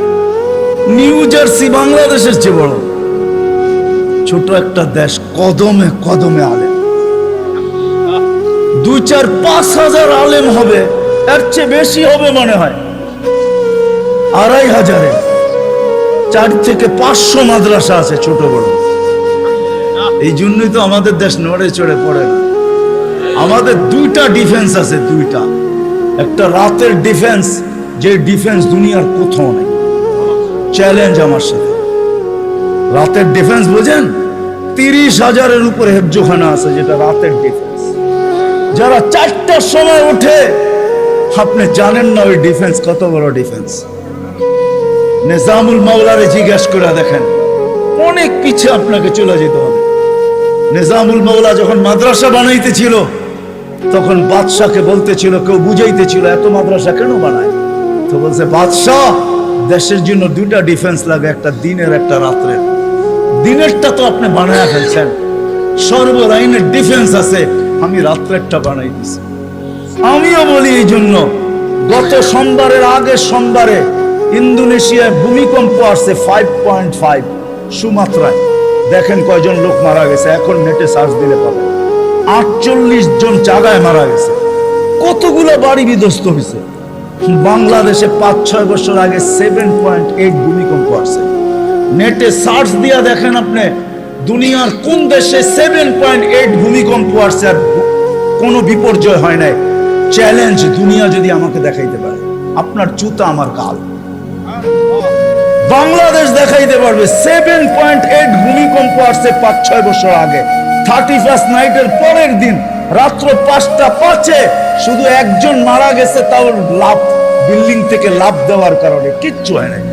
নিউ জার্সি বাংলাদেশের চেয়ে বড়। ছোট একটা দেশ, কদমে কদমে আলেম। 2-4-5 হাজার আলেম হবে, এর চেয়ে বেশি হবে মনে হয়। 2500-এ 4 থেকে 500 মাদ্রাসা আছে, ছোট বড়। এই জন্যই তো আমাদের দেশ নড়ে চড়ে পড়ে না। আমাদের 2টা ডিফেন্স আছে, 2টা। একটা রাতের ডিফেন্স, যে ডিফেন্স দুনিয়ার কোথাও নেই। চ্যালেঞ্জ আমার সাথে। রাতের ডিফেন্স বোঝেন? 30,000-এর উপরে হেফজোখানা আছে, যেটা রাতের ডিফেন্স। যারা 4টার সময় ওঠে, আপনি জানেন না ওই ডিফেন্স কত বড় ডিফেন্স। নিজামুল মাওলারে জিজ্ঞাসা করে দেখেন, অনেক পিছে আপনাকে চলে যেতে হবে। নিজামুল মাওলা যখন মাদ্রাসা বানাইতেছিল, তখন বাদশাকে বলতেছিল, কেউ বুঝাইতেছিল এত মাদ্রাসা কেন বানায়? তো বলছে, বাদশাহ, দেশের জন্য 2টা ডিফেন্স লাগে, একটা দিনের একটা রাত্রের। দিনেরটা তো আপনি বানায় ফেলছেন, সর্বরাইনের ডিফেন্স আছে, আমি রাত্রেরটা বানাই দিছি। আমিও বলি এই জন্য, গত সোমবারের আগের সোমবারে ইন্দোনেশিয়ায় ভূমিকম্প আসছে 5.5 সুমাত্রায়। দেখেন কয়জন লোক মারা গেছে, এখন নেটে সার্চ দিলে পাবেন। 48 জন জায়গায় মারা গেছে। কতগুলো বাড়ি বিধ্বস্ত হয়েছে। বাংলাদেশে 5-6 বছর আগে 7.8 ভূমিকম্প আসছে। নেটে সার্চ দিয়া দেখেন আপনি, দুনিয়ার কোন দেশে 7.8 ভূমিকম্প আসছে আর কোনো বিপর্যয় হয় নাই। চ্যালেঞ্জ, দুনিয়া যদি আমাকে দেখাইতে পারে, আপনার জুতা আমার গাল। বাংলাদেশ দেখাইতে পারবে 7.8 ভূমিকম্প আসছে 5-6 বছর আগে। 31st নাইটের পরের দিন রাত্র 5:05 শুধু একজন মারা গেছে, তাও লাভ, বিল্ডিং থেকে লাভ দেওয়ার কারণে, কিচ্ছু হয় নাই।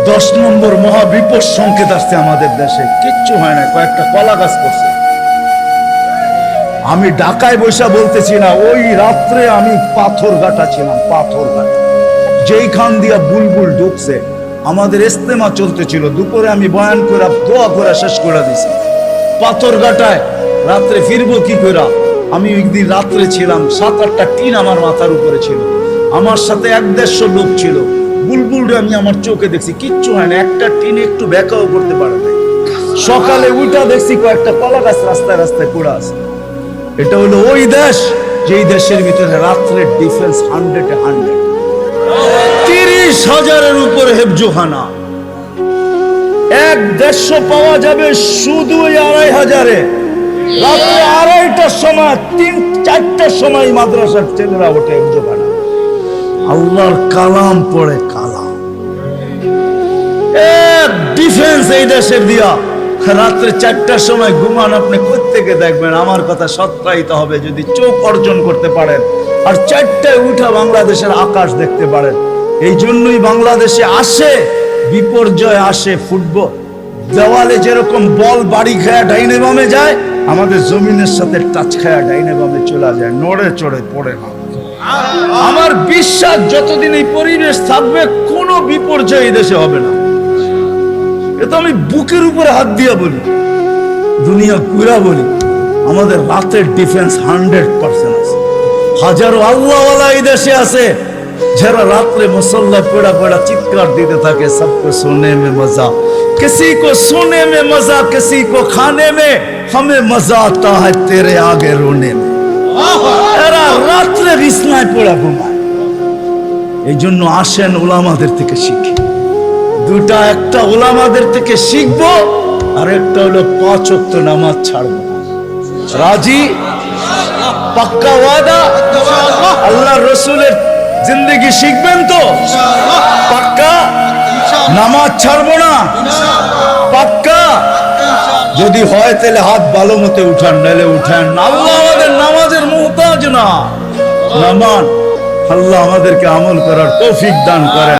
10 নম্বর মহাবিপদ সংকেত আসছে আমাদের দেশে, কিচ্ছু হয় না, কয়েকটা কলা গাছ করছে। আমি ঢাকায় বসে বলতেছি না, ওই রাত্রে আমি পাথরঘাটা ছিলাম, পাথরঘাটা, যেইখান দিয়া বুলবুল ঢুকছে। আমাদের ইস্তেমা চলতেছিল, দুপুরে আমি বয়ান করে দোয়া করে শেষ করে দিছি। পাথরঘাটায় রাত্রে ফিরবো কি করে? আমি একদিন রাত্রে ছিলাম, 7-8টা টিন আমার মাথার উপরে ছিল, আমার সাথে 1-150 লোক ছিল। বুলবুলটা আমি আমার চোখে দেখছি, কিচ্ছু হয় না, একটা টিন একটু ব্যাকাও করতে পারে না। সকালে উঠা দেখছি কয়েকটা কলা গাছ রাস্তায় রাস্তায় পড়ে আছে। এটা হলো ওই দেশ, যেই দেশের ভিতরে রাত্রে ডিফেন্স 100-100, 30,000-এর উপরে হেফজোখানা। 1-150 পাওয়া যাবে শুধু 2,500-এ। রাত্রে 2:30টার সময়, 3-4টার সময় মাদ্রাসার ছেলেরা ওঠে হেফজোখানা, আল্লাহর কালাম পড়ে, কালাম। ডিফেন্স এই দেশের দিয়া। রাত্রে 4টার সময় ঘুমান, আপনি কোত্থেকে দেখবেন? আমার কথা সত্যায়িত হবে যদি চোখ অর্জন করতে পারেন, আর 4টায় উঠা বাংলাদেশের আকাশ দেখতে পারেন। এই জন্যই বাংলাদেশে আসে বিপর্যয়, আসে ফুটবল। দেওয়ালে যেরকম বল বাড়ি খায়া ডাইনে বামে যায়, আমাদের জমিনের সাথে টাচ খায়া ডাইনে বামে চলে যায়, নড়ে চড়ে পড়ে না। আমার বিশ্বাস যতদিন এই পরিবেশ থাকবে, কোনো বিপর্যয় এই দেশে হবে না। এটা আমি বুকের উপরে হাত দিয়া বলি, দুনিয়া পুরা বলি। আমাদের রাতের ডিফেন্স 100% আছে। হাজারো আল্লাহওয়ালা এই দেশে আছে, যারা রাত্রে মুসল্লা পড়া পড়া চিৎকার দিতে থাকে, সবকো সোনে মে মজা, किसी को सोने में मजा, किसी को खाने में, हमें मजा आता है तेरे आगे रोने में। এরা রাত্রে বিছনায় পড়া ঘুমায়। এই জন্য আসেন ওলামাদের থেকে শিখি। দুটা, একটা ওলামাদের থেকে শিখবো, আর একটা হলো 5 ওয়াক্ত নামাজ ছাড়বো। রাজি? পাক্কা ওয়াদা? আল্লাহ রসুলের জিন্দগি শিখবেন তো? পাক্কা? নামাজ ছাড়বো না? পাক্কা? যদি হয় তাহলে হাত ভালো মতে উঠান, নাহলে উঠান। আল্লাহ আমাদের নামাজের মুহতাজ না। নামান, আল্লাহ আমাদেরকে আমল করার তৌফিক দান করেন।